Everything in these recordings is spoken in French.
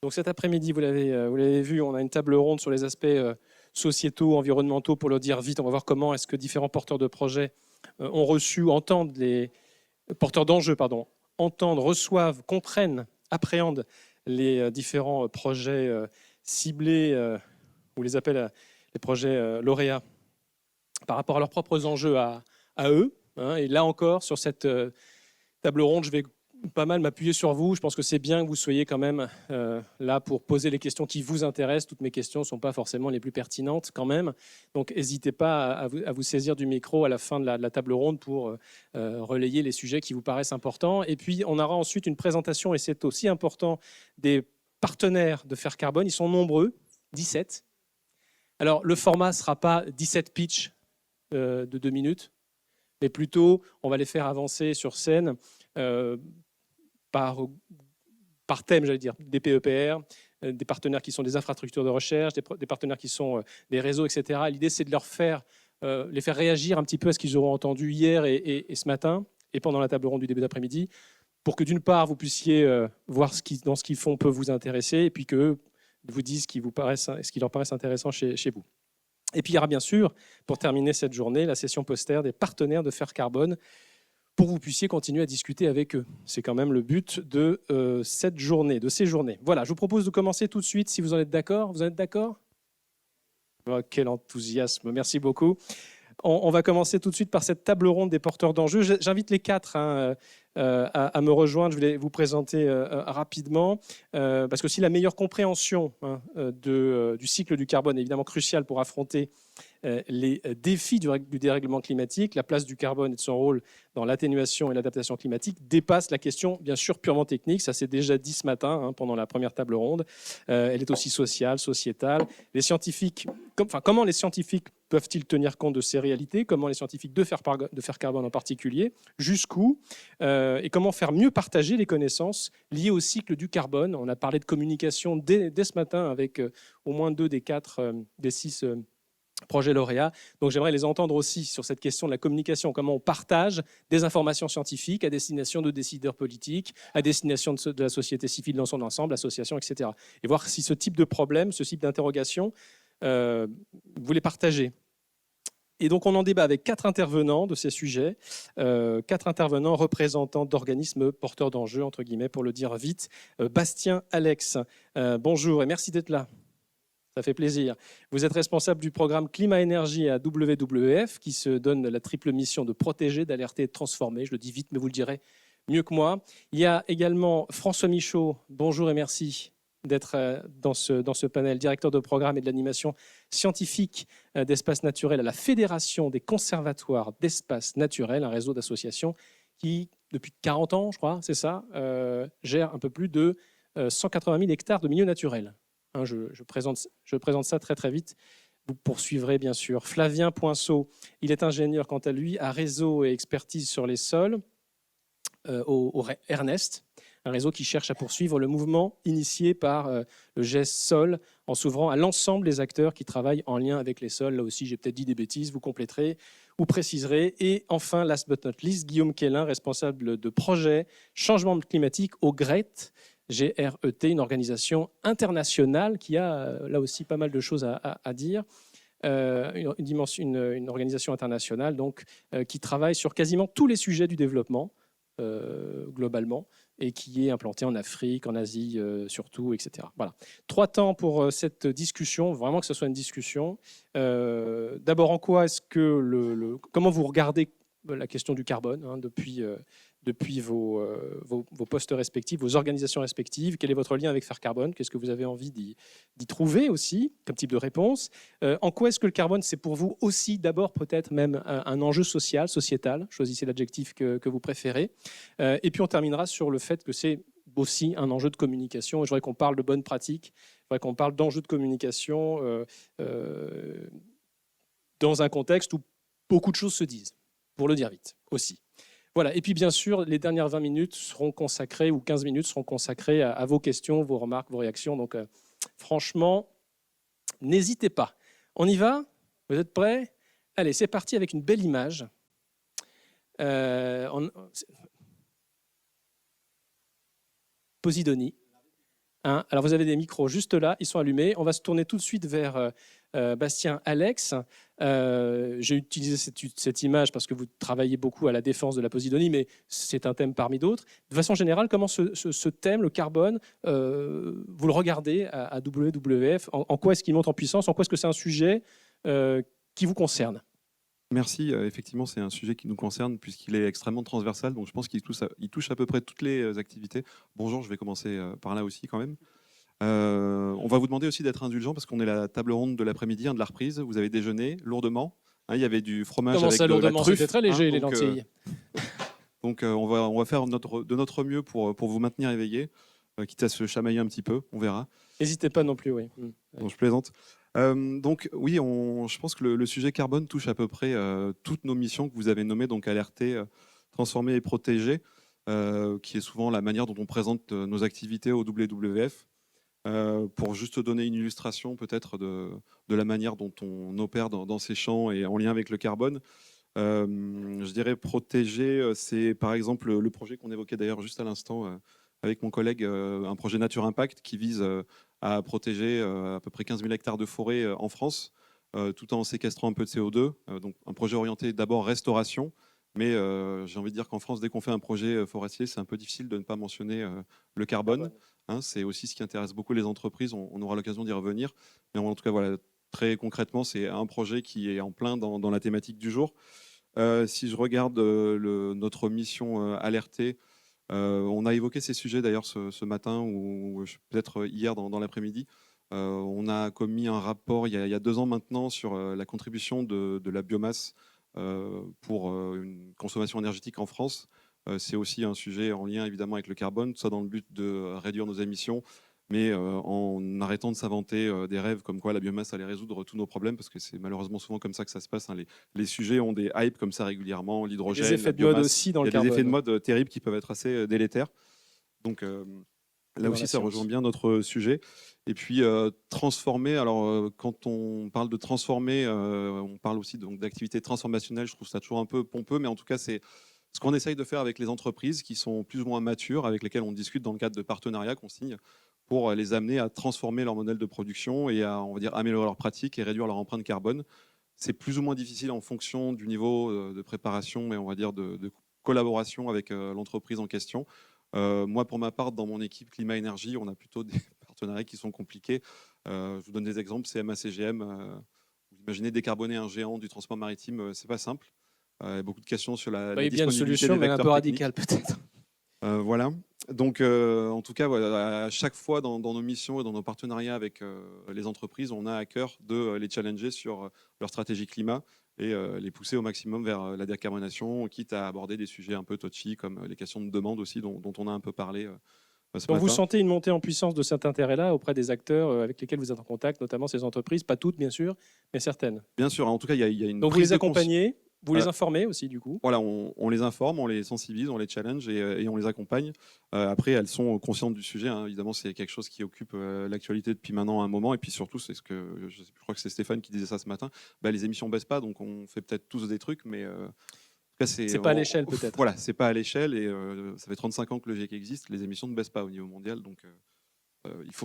Donc cet après-midi, vous l'avez vu, on a une table ronde sur les aspects sociétaux, environnementaux, pour le dire vite. On va voir comment est-ce que différents porteurs de projets ont reçu, entendent les porteurs d'enjeux, pardon, entendent, reçoivent, comprennent, appréhendent les différents projets ciblés, ou les appelle les projets lauréats, par rapport à leurs propres enjeux à eux. Hein. Et là encore, sur cette table ronde, je vais pas mal m'appuyer sur vous. Je pense que c'est bien que vous soyez quand même là pour poser les questions qui vous intéressent. Toutes mes questions ne sont pas forcément les plus pertinentes quand même. Donc n'hésitez pas à vous saisir du micro à la fin de la table ronde pour relayer les sujets qui vous paraissent importants. Et puis on aura ensuite une présentation, et c'est aussi important, des partenaires de Faire Carbone. Ils sont nombreux, 17. Alors le format ne sera pas 17 pitchs de 2 minutes, mais plutôt on va les faire avancer sur scène par thème, j'allais dire, des PEPR, des partenaires qui sont des infrastructures de recherche, des partenaires qui sont des réseaux, etc. L'idée, c'est de les faire réagir un petit peu à ce qu'ils auront entendu hier et ce matin, et pendant la table ronde du début d'après-midi, pour que d'une part, vous puissiez voir dans ce qu'ils font peut vous intéresser, et puis qu'eux vous disent ce qui leur paraisse intéressant chez vous. Et puis il y aura bien sûr, pour terminer cette journée, la session poster des partenaires de Faire Carbone, pour que vous puissiez continuer à discuter avec eux. C'est quand même le but de ces journées. Voilà, je vous propose de commencer tout de suite, si vous en êtes d'accord. Vous en êtes d'accord ? Oh, quel enthousiasme, merci beaucoup. On va commencer tout de suite par cette table ronde des porteurs d'enjeux. J'invite les quatre à me rejoindre. Je vais vous présenter rapidement, parce que si la meilleure compréhension du cycle du carbone est évidemment cruciale pour affronter les défis du dérèglement climatique, la place du carbone et de son rôle dans l'atténuation et l'adaptation climatique dépasse la question, bien sûr, purement technique. Ça s'est déjà dit ce matin pendant la première table ronde. Elle est aussi sociale, sociétale. Les scientifiques, comment les scientifiques peuvent-ils tenir compte de ces réalités? Comment les scientifiques de Faire Carbone en particulier? Jusqu'où? Et comment faire mieux partager les connaissances liées au cycle du carbone? On a parlé de communication dès ce matin avec au moins 2 des 4 des 6 projets lauréats. Donc j'aimerais les entendre aussi sur cette question de la communication, comment on partage des informations scientifiques à destination de décideurs politiques, à destination de la société civile dans son ensemble, associations, etc. Et voir si ce type de problème, ce type d'interrogation, vous les partagez. Et donc on en débat avec 4 intervenants de ces sujets, 4 intervenants représentants d'organismes porteurs d'enjeux, entre guillemets, pour le dire vite. Bastien Alex, bonjour et merci d'être là. Ça fait plaisir. Vous êtes responsable du programme Climat-Énergie à WWF, qui se donne la triple mission de protéger, d'alerter et de transformer. Je le dis vite, mais vous le direz mieux que moi. Il y a également François Michaud, bonjour et merci d'être dans ce panel, directeur de programme et de l'animation scientifique d'espaces naturels à la Fédération des conservatoires d'espaces naturels, un réseau d'associations qui, depuis 40 ans, je crois, c'est ça, gère un peu plus de 180 000 hectares de milieux naturels. Je présente ça très très vite. Vous poursuivrez bien sûr. Flavien Poinceau, il est ingénieur quant à lui à réseau et expertise sur les sols au Ernest, un réseau qui cherche à poursuivre le mouvement initié par le GES Sol en s'ouvrant à l'ensemble des acteurs qui travaillent en lien avec les sols. Là aussi, j'ai peut-être dit des bêtises, vous compléterez ou préciserez. Et enfin, last but not least, Guillaume Quélin, responsable de projet changement climatique au GRET, GRET, une organisation internationale qui a là aussi pas mal de choses à dire. Une organisation internationale donc, qui travaille sur quasiment tous les sujets du développement globalement et qui est implantée en Afrique, en Asie surtout, etc. Voilà. 3 temps pour cette discussion, vraiment que ce soit une discussion. D'abord, en quoi est-ce que comment vous regardez la question du carbone depuis vos postes respectifs, vos organisations respectives? Quel est votre lien avec Faire Carbone? Qu'est-ce que vous avez envie d'y trouver aussi comme type de réponse? En quoi est-ce que le carbone, c'est pour vous aussi d'abord peut-être même un enjeu social, sociétal? Choisissez l'adjectif que vous préférez. Et puis on terminera sur le fait que c'est aussi un enjeu de communication. Je voudrais qu'on parle de bonnes pratiques, je voudrais qu'on parle d'enjeux de communication dans un contexte où beaucoup de choses se disent, pour le dire vite aussi. Voilà. Et puis, bien sûr, les dernières 20 minutes seront consacrées, ou 15 minutes seront consacrées à vos questions, vos remarques, vos réactions. Donc, franchement, n'hésitez pas. On y va? Vous êtes prêts? Allez, c'est parti avec une belle image. Posidonie. Hein. Alors, vous avez des micros juste là, ils sont allumés. On va se tourner tout de suite vers Bastien, Alex. J'ai utilisé cette image parce que vous travaillez beaucoup à la défense de la Posidonie, mais c'est un thème parmi d'autres. De façon générale, comment ce thème, le carbone, vous le regardez à WWF? En quoi est-ce qu'il monte en puissance? En quoi est-ce que c'est un sujet qui vous concerne? Merci. Effectivement, c'est un sujet qui nous concerne puisqu'il est extrêmement transversal. Donc, je pense qu'il touche à peu près toutes les activités. Bonjour, je vais commencer par là aussi quand même. On va vous demander aussi d'être indulgent parce qu'on est la table ronde de l'après-midi, de la reprise. Vous avez déjeuné lourdement. Hein, il y avait du fromage Comment avec ça, de la lourdement? truffe. C'était très léger, Hein, les lentilles. On va faire de notre mieux pour vous maintenir éveillé, quitte à se chamailler un petit peu, on verra. N'hésitez pas non plus, oui. Bon, je plaisante. Donc oui, je pense que le sujet carbone touche à peu près toutes nos missions que vous avez nommées, donc alerter, transformer et protéger, qui est souvent la manière dont on présente nos activités au WWF. Pour juste donner une illustration peut-être de la manière dont on opère dans ces champs et en lien avec le carbone, je dirais protéger, c'est par exemple le projet qu'on évoquait d'ailleurs juste à l'instant avec mon collègue, un projet Nature Impact qui vise à protéger à peu près 15 000 hectares de forêt en France, tout en séquestrant un peu de CO2. Donc un projet orienté d'abord restauration, mais j'ai envie de dire qu'en France, dès qu'on fait un projet forestier, c'est un peu difficile de ne pas mentionner le carbone. Hein, c'est aussi ce qui intéresse beaucoup les entreprises. On aura l'occasion d'y revenir. Mais en tout cas, voilà, très concrètement, c'est un projet qui est en plein dans la thématique du jour. Si je regarde notre mission alertée, on a évoqué ces sujets d'ailleurs ce matin ou peut-être hier dans l'après-midi. On a commis un rapport il y a 2 ans maintenant sur la contribution de la biomasse pour une consommation énergétique en France. C'est aussi un sujet en lien évidemment avec le carbone, tout ça dans le but de réduire nos émissions, mais en arrêtant de s'inventer des rêves comme quoi la biomasse allait résoudre tous nos problèmes, parce que c'est malheureusement souvent comme ça que ça se passe. Hein. Les sujets ont des hypes comme ça régulièrement, l'hydrogène, Des effets la de mode biomasse. aussi dans Il y le a des effets de carbone. mode terribles qui peuvent être assez délétères. Donc là aussi, ça rejoint bien notre sujet. Et puis transformer. Alors quand on parle de transformer, on parle aussi d'activités transformationnelles. Je trouve ça toujours un peu pompeux, mais en tout cas, c'est ce qu'on essaye de faire avec les entreprises qui sont plus ou moins matures, avec lesquelles on discute dans le cadre de partenariats qu'on signe, pour les amener à transformer leur modèle de production et à, on va dire, améliorer leurs pratiques et réduire leur empreinte carbone. C'est plus ou moins difficile en fonction du niveau de préparation et on va dire de collaboration avec l'entreprise en question. Moi, pour ma part, dans mon équipe climat-énergie, on a plutôt des partenariats qui sont compliqués. Je vous donne des exemples, CMA-CGM. Vous imaginez décarboner un géant du transport maritime, c'est pas simple. Beaucoup de questions sur la Il y a une disponibilité solution, des mais un peu vecteurs techniques. radicale peut-être. Voilà. Donc, en tout cas, voilà, à chaque fois dans nos missions et dans nos partenariats avec les entreprises, on a à cœur de les challenger sur leur stratégie climat et les pousser au maximum vers la décarbonation, quitte à aborder des sujets un peu touchy, comme les questions de demande aussi, dont on a un peu parlé ce Donc vous matin. sentez une montée en puissance de cet intérêt-là auprès des acteurs avec lesquels vous êtes en contact, notamment ces entreprises, pas toutes bien sûr, mais certaines. Bien sûr, en tout cas, il y a une Donc vous prise les de conscience. accompagnez, vous les Voilà. informez aussi du coup. Voilà, on les informe, on les sensibilise, on les challenge et on les accompagne. Après, elles sont conscientes du sujet. Hein. Évidemment, c'est quelque chose qui occupe l'actualité depuis maintenant un moment. Et puis surtout, c'est ce que je crois que c'est Stéphane qui disait ça ce matin. Bah, les émissions baissent pas, donc on fait peut-être tous des trucs, mais en tout cas, C'est pas à l'échelle peut-être. voilà, c'est pas à l'échelle et ça fait 35 ans que le GIEC existe. Les émissions ne baissent pas au niveau mondial, donc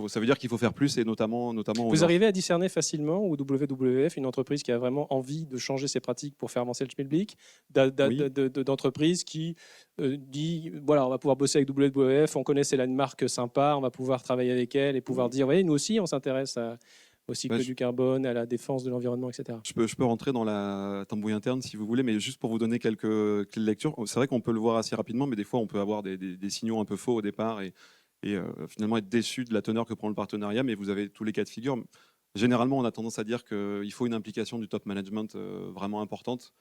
ça veut dire qu'il faut faire plus et notamment au Vous nord. arrivez à discerner facilement au WWF une entreprise qui a vraiment envie de changer ses pratiques pour faire avancer le schmilblick, Oui. d'entreprise qui dit voilà, on va pouvoir bosser avec WWF, on connaît ces landmarks sympas, on va pouvoir travailler avec elle et pouvoir dire oui, nous aussi on s'intéresse au cycle Bah, du carbone, à la défense de l'environnement, etc. Je peux rentrer dans la tambouille interne si vous voulez, mais juste pour vous donner quelques clés de lecture. C'est vrai qu'on peut le voir assez rapidement, mais des fois on peut avoir des signaux un peu faux au départ et finalement être déçu de la teneur que prend le partenariat, mais vous avez tous les cas de figure. Généralement, on a tendance à dire qu'il faut une implication du top management vraiment importante,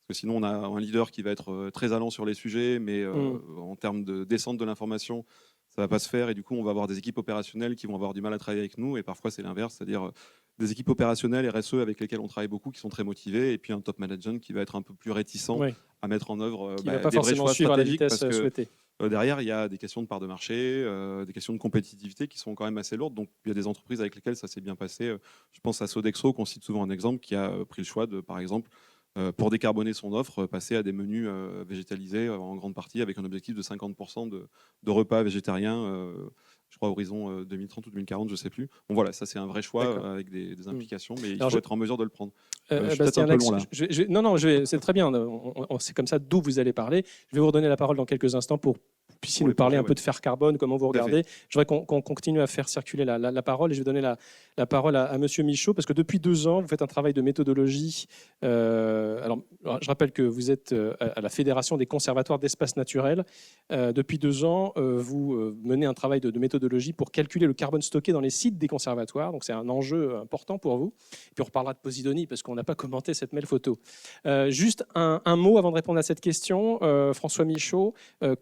parce que sinon on a un leader qui va être très allant sur les sujets, mais en termes de descente de l'information, ça va pas se faire et du coup on va avoir des équipes opérationnelles qui vont avoir du mal à travailler avec nous et parfois c'est l'inverse, c'est-à-dire des équipes opérationnelles RSE avec lesquelles on travaille beaucoup qui sont très motivées et puis un top management qui va être un peu plus réticent Oui, à mettre en œuvre qui ne va pas des vrais forcément choix suivre à la stratégiques vitesse parce que souhaitée. derrière il y a des questions de part de marché, des questions de compétitivité qui sont quand même assez lourdes. Donc il y a des entreprises avec lesquelles ça s'est bien passé. Je pense à Sodexo qu'on cite souvent un exemple qui a pris le choix de, par exemple, pour décarboner son offre, passer à des menus végétalisés en grande partie avec un objectif de 50% de repas végétariens je crois, horizon 2030 ou 2040, je ne sais plus. Bon, voilà, ça c'est un vrai choix avec des implications, mais il faut être en mesure de le prendre. Je suis peut-être un peu long là. Non, c'est très bien. C'est comme ça d'où vous allez parler. Je vais vous redonner la parole dans quelques instants pour puissiez nous parler un peu de fer carbone, comment vous regardez. Je voudrais qu'on continue à faire circuler la parole et je vais donner la parole à Monsieur Michaud parce que depuis 2 ans, vous faites un travail de méthodologie. Alors, je rappelle que vous êtes à la Fédération des conservatoires d'espaces naturels. Depuis 2 ans, vous menez un travail de méthodologie pour calculer le carbone stocké dans les sites des conservatoires. Donc, c'est un enjeu important pour vous. Et puis, on reparlera de Posidonie parce qu'on n'a pas commenté cette belle photo. Juste un mot avant de répondre à cette question. François Michaud,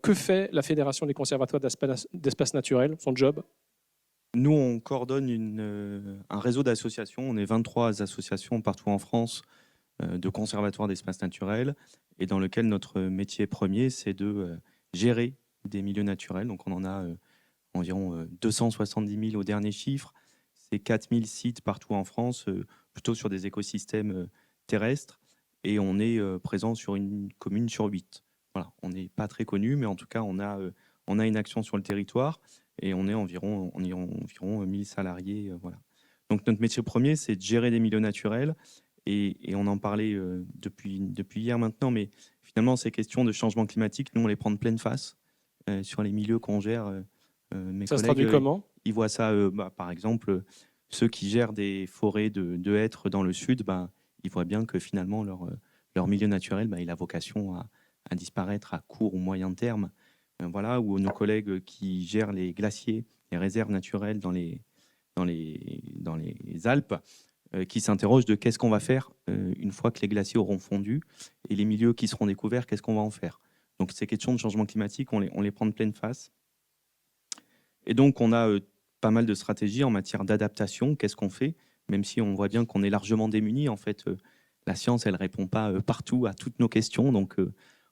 que fait la Fédération des conservatoires d'espaces naturels, son job? Nous, on coordonne un réseau d'associations. On est 23 associations partout en France de conservatoires d'espaces naturels et dans lequel notre métier premier, c'est de gérer des milieux naturels. Donc, on en a environ 270 000 au dernier chiffre. C'est 4 000 sites partout en France, plutôt sur des écosystèmes terrestres. Et on est présent sur une commune sur 8. Voilà, on n'est pas très connu, mais en tout cas, on a une action sur le territoire et on est environ 1000 salariés. Voilà. Donc notre métier premier, c'est de gérer des milieux naturels et on en parlait depuis hier maintenant, mais finalement, ces questions de changement climatique, nous, on les prend de pleine face sur les milieux qu'on gère. Mes ça collègues, se traduit comment? Ils voient ça, par exemple, ceux qui gèrent des forêts de hêtres dans le sud, ils voient bien que finalement, leur milieu naturel, il a vocation à disparaître à court ou moyen terme. Voilà, ou nos collègues qui gèrent les glaciers, les réserves naturelles dans les Alpes, qui s'interrogent de qu'est-ce qu'on va faire une fois que les glaciers auront fondu et les milieux qui seront découverts, qu'est-ce qu'on va en faire. Donc ces questions de changement climatique, on les prend de pleine face. Et donc on a pas mal de stratégies en matière d'adaptation. Qu'est-ce qu'on fait? Même si on voit bien qu'on est largement démunis, en fait, la science, elle répond pas partout à toutes nos questions. Donc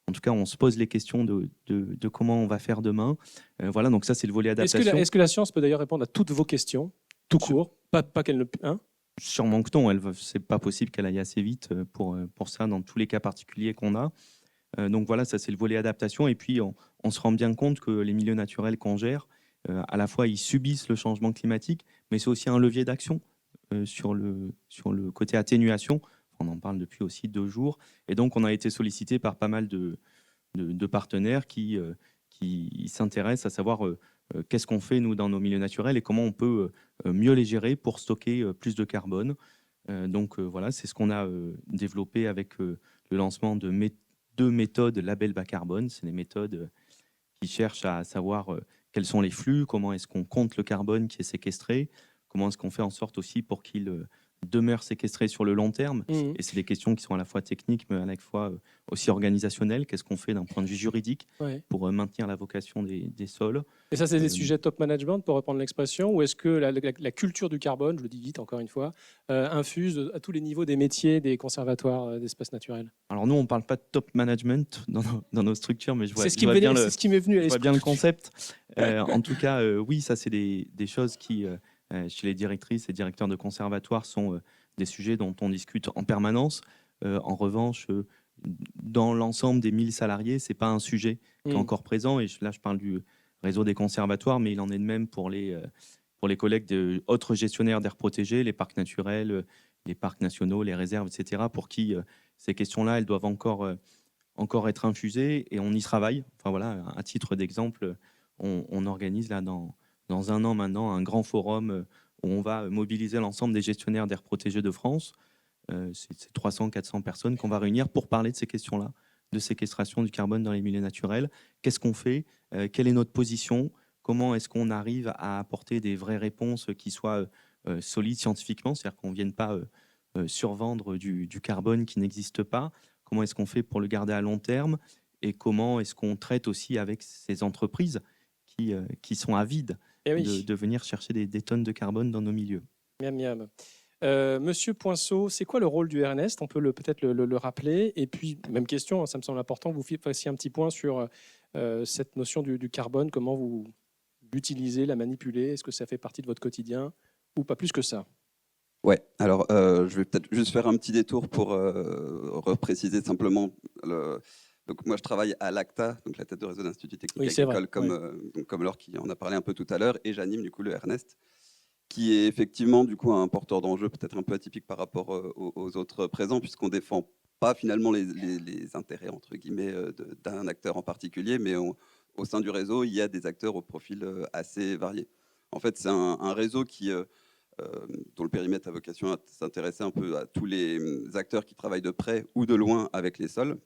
en tout cas, on se pose les questions de comment on va faire demain. Voilà, donc ça, c'est le volet adaptation. Est-ce que la science peut d'ailleurs répondre à toutes vos questions, tout court? Pas qu'elle ne... Hein? Sûrement que non. C'est pas possible qu'elle aille assez vite pour ça, dans tous les cas particuliers qu'on a. Donc voilà, ça, c'est le volet adaptation. Et puis, on se rend bien compte que les milieux naturels qu'on gère, à la fois, ils subissent le changement climatique, mais c'est aussi un levier d'action sur le côté atténuation. On en parle depuis aussi 2 jours. Et donc, on a été sollicité par pas mal de partenaires qui s'intéressent à savoir qu'est-ce qu'on fait, nous, dans nos milieux naturels et comment on peut mieux les gérer pour stocker plus de carbone. Donc, voilà, c'est ce qu'on a développé avec le lancement de 2 méthodes label bas carbone. C'est des méthodes qui cherchent à savoir quels sont les flux, comment est-ce qu'on compte le carbone qui est séquestré, comment est-ce qu'on fait en sorte aussi pour qu'il demeure séquestré sur le long terme. Et c'est des questions qui sont à la fois techniques, mais à la fois aussi organisationnelles. Qu'est-ce qu'on fait d'un point de vue juridique pour maintenir la vocation des sols? Et ça, c'est des sujets top management, pour reprendre l'expression, ou est-ce que la culture du carbone, je le dis vite encore une fois, infuse à tous les niveaux des métiers des conservatoires d'espaces naturels? Alors nous, on ne parle pas de top management dans nos structures, mais je vois, c'est ce qui m'est venu à l'esprit. Je vois bien le concept. En tout cas, oui, ça, c'est des choses qui... chez les directrices et directeurs de conservatoires sont des sujets dont on discute en permanence. En revanche, dans l'ensemble des 1000 salariés, ce n'est pas un sujet qui est encore présent. Et là, je parle du réseau des conservatoires, mais il en est de même pour les collègues d'autres gestionnaires d'aires protégées, les parcs naturels, les parcs nationaux, les réserves, etc., pour qui ces questions-là, elles doivent encore être infusées et on y travaille. Enfin voilà, à titre d'exemple, on organise là dans 1 an maintenant un grand forum où on va mobiliser l'ensemble des gestionnaires d'aires protégées de France. C'est 300-400 personnes qu'on va réunir pour parler de ces questions-là, de séquestration du carbone dans les milieux naturels. Qu'est-ce qu'on fait? Quelle est notre position? Comment est-ce qu'on arrive à apporter des vraies réponses qui soient solides scientifiquement, c'est-à-dire qu'on ne vienne pas survendre du carbone qui n'existe pas? Comment est-ce qu'on fait pour le garder à long terme? Et comment est-ce qu'on traite aussi avec ces entreprises qui sont avides de venir chercher des tonnes de carbone dans nos milieux? Miam, miam. Monsieur Poinceau, c'est quoi le rôle du RNEST? On peut peut-être le rappeler. Et puis, même question, ça me semble important que vous fassiez un petit point sur cette notion du carbone. Comment vous l'utilisez, la manipulez? Est-ce que ça fait partie de votre quotidien ou pas plus que ça? Ouais, alors je vais peut-être juste faire un petit détour pour repréciser simplement Donc moi, je travaille à l'ACTA, donc la tête de réseau d'Instituts techniques Oui, c'est vrai. agricoles, comme Laure qui en a parlé un peu tout à l'heure, et j'anime du coup le Ernest, qui est effectivement du coup un porteur d'enjeux peut-être un peu atypique par rapport aux autres présents, puisqu'on défend pas finalement les intérêts entre guillemets d'un acteur en particulier, mais au sein du réseau, il y a des acteurs au profil assez varié. En fait, c'est un réseau dont le périmètre a vocation à s'intéresser un peu à tous les acteurs qui travaillent de près ou de loin avec les sols.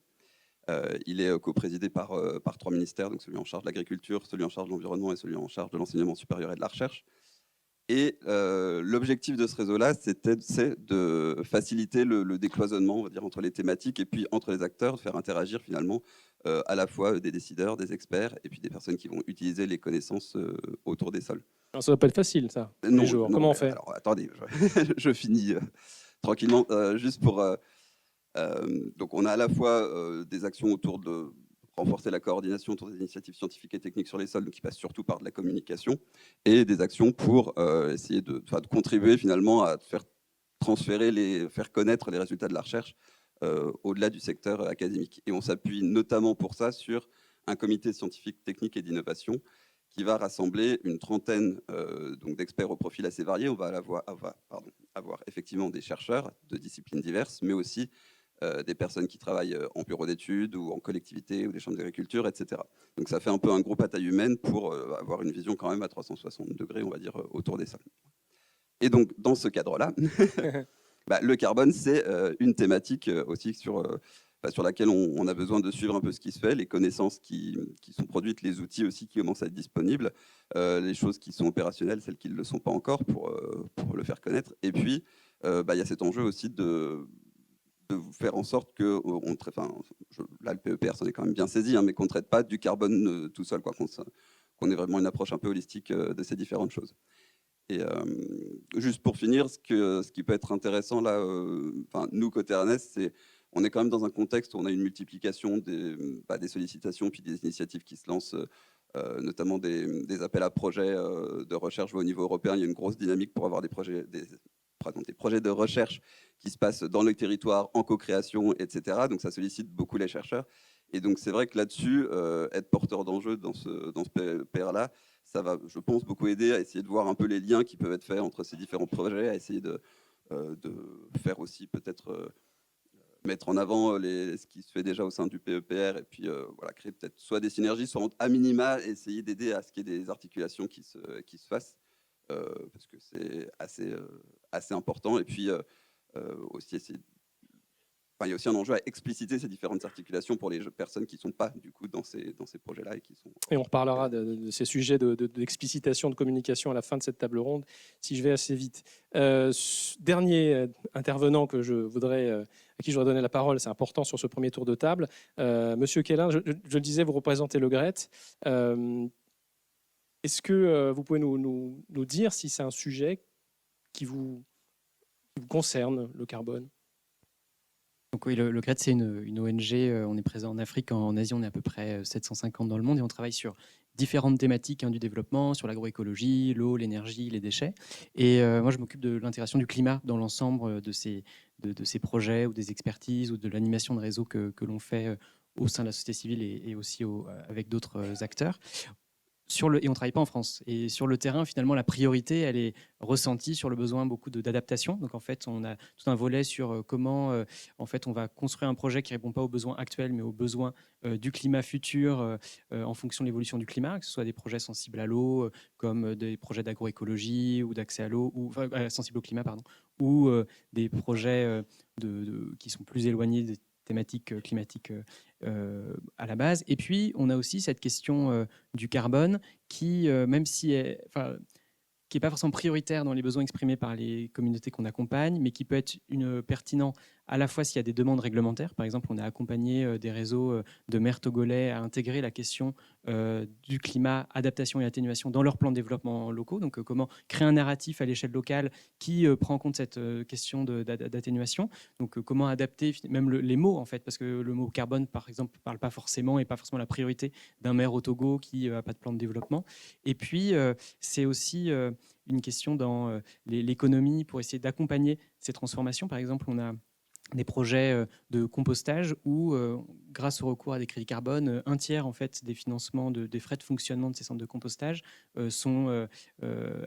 Il est coprésidé par 3 ministères, donc celui en charge de l'agriculture, celui en charge de l'environnement et celui en charge de l'enseignement supérieur et de la recherche. Et l'objectif de ce réseau-là, c'est de faciliter le décloisonnement, on va dire, entre les thématiques et puis entre les acteurs, de faire interagir finalement à la fois des décideurs, des experts et puis des personnes qui vont utiliser les connaissances autour des sols. Alors, ça ne doit pas être facile, ça, tous les jours. Comment on fait? Alors, attendez, je finis tranquillement. Juste pour... donc, on a à la fois des actions autour de renforcer la coordination autour des initiatives scientifiques et techniques sur les sols, qui passent surtout par de la communication, et des actions pour essayer de contribuer finalement à faire faire connaître les résultats de la recherche au-delà du secteur académique. Et on s'appuie notamment pour ça sur un comité scientifique, technique et d'innovation qui va rassembler une trentaine d'experts au profil assez varié. On va avoir effectivement des chercheurs de disciplines diverses, mais aussi des personnes qui travaillent en bureau d'études ou en collectivité ou des chambres d'agriculture, etc. Donc ça fait un peu un groupe à taille humaine pour avoir une vision quand même à 360 degrés, on va dire, autour des sols. Et donc, dans ce cadre-là, le carbone, c'est une thématique aussi sur laquelle on a besoin de suivre un peu ce qui se fait, les connaissances qui sont produites, les outils aussi qui commencent à être disponibles, les choses qui sont opérationnelles, celles qui ne le sont pas encore pour le faire connaître. Et puis, il y a cet enjeu aussi de faire en sorte que, là le PEPR s'en est quand même bien saisi, mais qu'on ne traite pas du carbone tout seul, qu'on ait vraiment une approche un peu holistique de ces différentes choses. Et juste pour finir, ce qui peut être intéressant là, nous côté Ernest, c'est on est quand même dans un contexte où on a une multiplication des sollicitations puis des initiatives qui se lancent, notamment des appels à projets de recherche au niveau européen. Il y a une grosse dynamique pour avoir des projets de recherche qui se passent dans le territoire, en co-création, etc. Donc ça sollicite beaucoup les chercheurs. Et donc c'est vrai que là-dessus, être porteur d'enjeux dans ce PR-là, ça va, je pense, beaucoup aider à essayer de voir un peu les liens qui peuvent être faits entre ces différents projets, à essayer de faire aussi peut-être mettre en avant ce qui se fait déjà au sein du PEPR et puis créer peut-être soit des synergies, soit à minima essayer d'aider à ce qu'il y ait des articulations qui se fassent parce que c'est assez important. Et puis aussi essayer il y a aussi un enjeu à expliciter ces différentes articulations pour les personnes qui ne sont pas du coup dans ces projets-là. Et on reparlera de ces sujets d'explicitation, de communication à la fin de cette table ronde, si je vais assez vite. Dernier intervenant à qui je voudrais donner la parole, c'est important sur ce premier tour de table. Monsieur Quellin, je le disais, vous représentez le GRET. Est-ce que vous pouvez nous dire si c'est un sujet qui vous concerne, le carbone? Donc oui, le GRET, c'est une ONG, on est présent en Afrique, en Asie, on est à peu près 750 dans le monde et on travaille sur différentes thématiques du développement, sur l'agroécologie, l'eau, l'énergie, les déchets. Et moi, je m'occupe de l'intégration du climat dans l'ensemble de ces projets ou des expertises ou de l'animation de réseaux que l'on fait au sein de la société civile et aussi avec d'autres acteurs. Et on ne travaille pas en France. Et sur le terrain, finalement, la priorité, elle est ressentie sur le besoin beaucoup d'adaptation. Donc, en fait, on a tout un volet sur comment, en fait, on va construire un projet qui ne répond pas aux besoins actuels, mais aux besoins du climat futur en fonction de l'évolution du climat, que ce soit des projets sensibles à l'eau, comme des projets d'agroécologie ou d'accès à l'eau, ou sensibles au climat, pardon, ou des projets qui sont plus éloignés des thématiques climatiques à la base. Et puis, on a aussi cette question du carbone qui, même si qui n'est pas forcément prioritaire dans les besoins exprimés par les communautés qu'on accompagne, mais qui peut être pertinent à la fois s'il y a des demandes réglementaires. Par exemple, on a accompagné des réseaux de maires togolais à intégrer la question du climat, adaptation et atténuation dans leurs plans de développement locaux. Donc, comment créer un narratif à l'échelle locale qui prend en compte cette question d'atténuation. Donc, comment adapter même les mots, en fait, parce que le mot carbone, par exemple, ne parle pas forcément et pas forcément la priorité d'un maire au Togo qui n'a pas de plan de développement. Et puis, c'est aussi une question dans l'économie pour essayer d'accompagner ces transformations. Par exemple, on a des projets de compostage où, grâce au recours à des crédits carbone, un tiers en fait, des financements des frais de fonctionnement de ces centres de compostage sont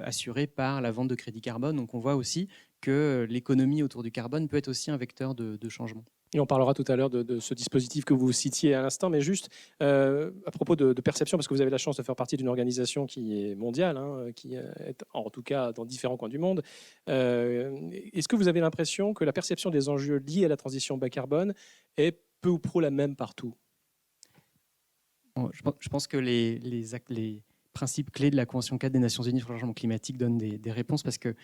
assurés par la vente de crédits carbone. Donc on voit aussi que l'économie autour du carbone peut être aussi un vecteur de changement. Et on parlera tout à l'heure de ce dispositif que vous citiez à l'instant, mais juste à propos de perception, parce que vous avez la chance de faire partie d'une organisation qui est mondiale, hein, qui est en tout cas dans différents coins du monde. Est-ce que vous avez l'impression que la perception des enjeux liés à la transition bas carbone est peu ou prou la même partout? Bon, je pense que les principes clés de la Convention 4 des Nations Unies sur le changement climatique donnent des réponses, parce qu'il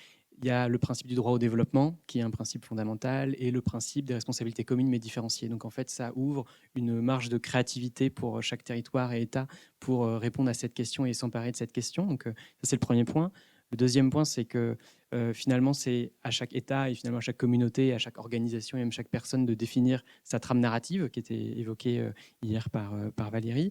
y a le principe du droit au développement, qui est un principe fondamental, et le principe des responsabilités communes mais différenciées. Donc en fait, ça ouvre une marge de créativité pour chaque territoire et État pour répondre à cette question et s'emparer de cette question. Donc ça, c'est le premier point. Le deuxième point, c'est que finalement, c'est à chaque État et finalement à chaque communauté, à chaque organisation et même chaque personne de définir sa trame narrative, qui était évoquée hier par Valérie.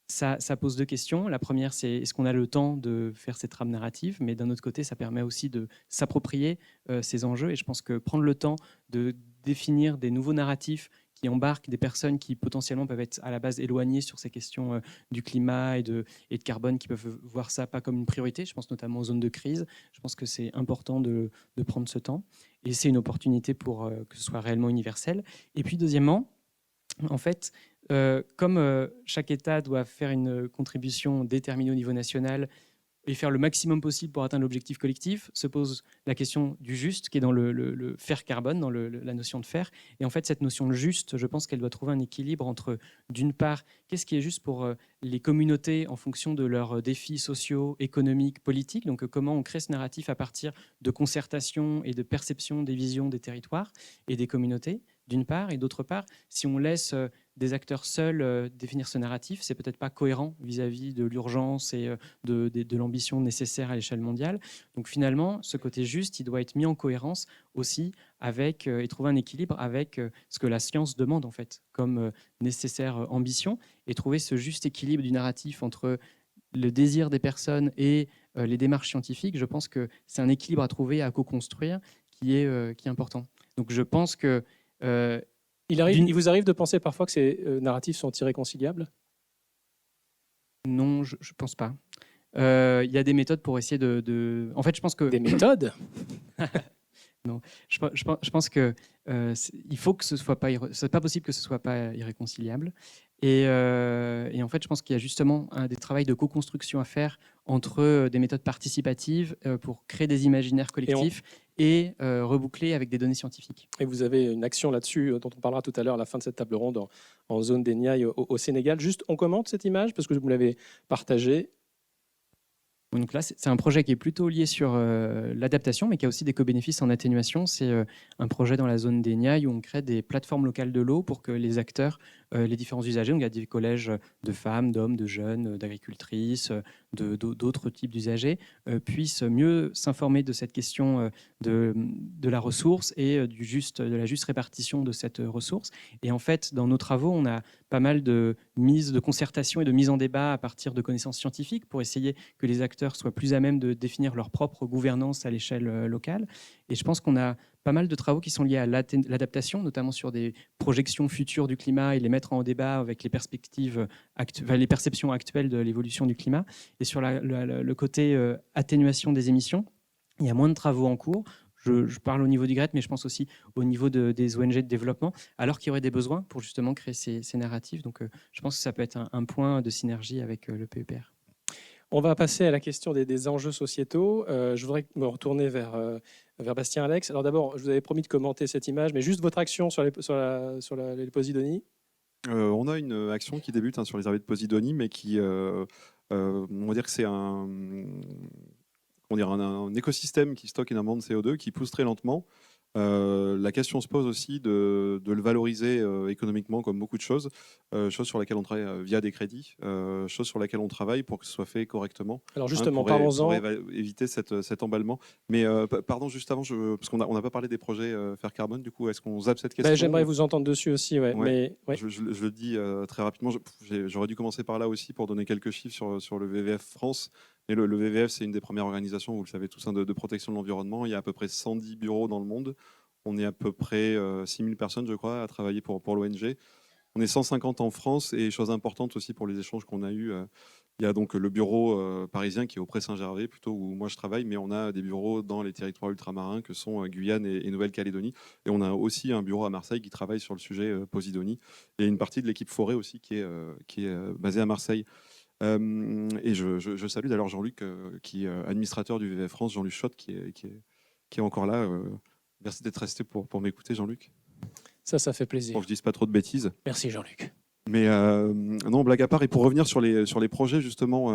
Ça pose deux questions. La première, c'est est-ce qu'on a le temps de faire ces trames narratives? Mais d'un autre côté, ça permet aussi de s'approprier ces enjeux. Et je pense que prendre le temps de définir des nouveaux narratifs qui embarquent des personnes qui potentiellement peuvent être à la base éloignées sur ces questions du climat et de carbone, qui peuvent voir ça pas comme une priorité. Je pense notamment aux zones de crise. Je pense que c'est important de prendre ce temps. Et c'est une opportunité pour que ce soit réellement universel. Et puis deuxièmement, en fait, comme chaque État doit faire une contribution déterminée au niveau national et faire le maximum possible pour atteindre l'objectif collectif, se pose la question du juste, qui est dans le fer carbone, dans la notion de fer. Et en fait, cette notion de juste, je pense qu'elle doit trouver un équilibre entre, d'une part, qu'est-ce qui est juste pour les communautés en fonction de leurs défis sociaux, économiques, politiques. Donc, comment on crée ce narratif à partir de concertation et de perception des visions des territoires et des communautés, d'une part. Et d'autre part, si on laisse des acteurs seuls définir ce narratif, c'est peut-être pas cohérent vis-à-vis de l'urgence et de l'ambition nécessaire à l'échelle mondiale. Donc finalement, ce côté juste, il doit être mis en cohérence aussi avec et trouver un équilibre avec ce que la science demande en fait comme nécessaire ambition, et trouver ce juste équilibre du narratif entre le désir des personnes et les démarches scientifiques. Je pense que c'est un équilibre à trouver, à co-construire, qui est important. Donc je pense que il vous arrive de penser parfois que ces narratifs sont irréconciliables? non, je ne pense pas. Il y a des méthodes pour essayer En fait, je pense que... Des méthodes? Non, je pense que il faut que ce soit pas, c'est pas possible que ce soit pas irréconciliable. Et en fait, je pense qu'il y a justement des travaux de co-construction à faire entre des méthodes participatives pour créer des imaginaires collectifs et reboucler avec des données scientifiques. Et vous avez une action là-dessus dont on parlera tout à l'heure à la fin de cette table ronde en zone des Niayes au Sénégal. Juste, on commente cette image parce que vous me l'avez partagée. Donc là, c'est un projet qui est plutôt lié sur l'adaptation, mais qui a aussi des co-bénéfices en atténuation. C'est un projet dans la zone des Niayes où on crée des plateformes locales de l'eau pour que les acteurs, les différents usagers, donc il y a des collèges de femmes, d'hommes, de jeunes, d'agricultrices, d'autres types d'usagers, puissent mieux s'informer de cette question de la ressource et de la juste répartition de cette ressource. Et en fait, dans nos travaux, on a pas mal de mise de concertation et de mise en débat à partir de connaissances scientifiques pour essayer que les acteurs soient plus à même de définir leur propre gouvernance à l'échelle locale. Et je pense qu'on a pas mal de travaux qui sont liés à l'adaptation, notamment sur des projections futures du climat et les mettre en débat avec les perspectives, les perceptions actuelles de l'évolution du climat. Et sur le côté atténuation des émissions, il y a moins de travaux en cours. Je parle au niveau du GRET, mais je pense aussi au niveau des ONG de développement, alors qu'il y aurait des besoins pour justement créer ces narratifs. Donc je pense que ça peut être un point de synergie avec le PEPR. On va passer à la question des enjeux sociétaux. Je voudrais me retourner vers Bastien Alex. Alors d'abord, je vous avais promis de commenter cette image, mais juste votre action sur les Posidonies. On a une action qui débute sur les herbiers de Posidonie, mais qui, on va dire que c'est un écosystème qui stocke énormément de CO2, qui pousse très lentement. La question se pose aussi de le valoriser économiquement, comme beaucoup de choses, chose sur laquelle on travaille via des crédits, chose sur laquelle on travaille pour que ce soit fait correctement. Alors justement, parlons-en. parlons-en. Pour éviter cet emballement. Mais pardon, juste avant, parce qu'on n'a pas parlé des projets Faire Carbone, du coup, est-ce qu'on zappe cette question? J'aimerais vous entendre dessus aussi. Ouais. Ouais. Mais, ouais. Je le dis très rapidement, j'aurais dû commencer par là aussi pour donner quelques chiffres sur le WWF France. Et le WWF, c'est une des premières organisations, vous le savez tous, de protection de l'environnement. Il y a à peu près 110 bureaux dans le monde. On est à peu près 6000 personnes, je crois, à travailler pour l'ONG. On est 150 en France et chose importante aussi pour les échanges qu'on a eus, il y a donc le bureau parisien qui est au Pré-Saint-Gervais, plutôt où moi je travaille, mais on a des bureaux dans les territoires ultramarins que sont Guyane et Nouvelle-Calédonie. Et on a aussi un bureau à Marseille qui travaille sur le sujet Posidonie. Et une partie de l'équipe forêt aussi qui est basée à Marseille. Et je salue d'ailleurs Jean-Luc, qui est administrateur du VVF France, Jean-Luc Schott, qui est encore là. Merci d'être resté pour m'écouter, Jean-Luc. Ça fait plaisir. Pour que je dise pas trop de bêtises. Merci Jean-Luc. Mais non, blague à part, et pour revenir sur les projets, justement,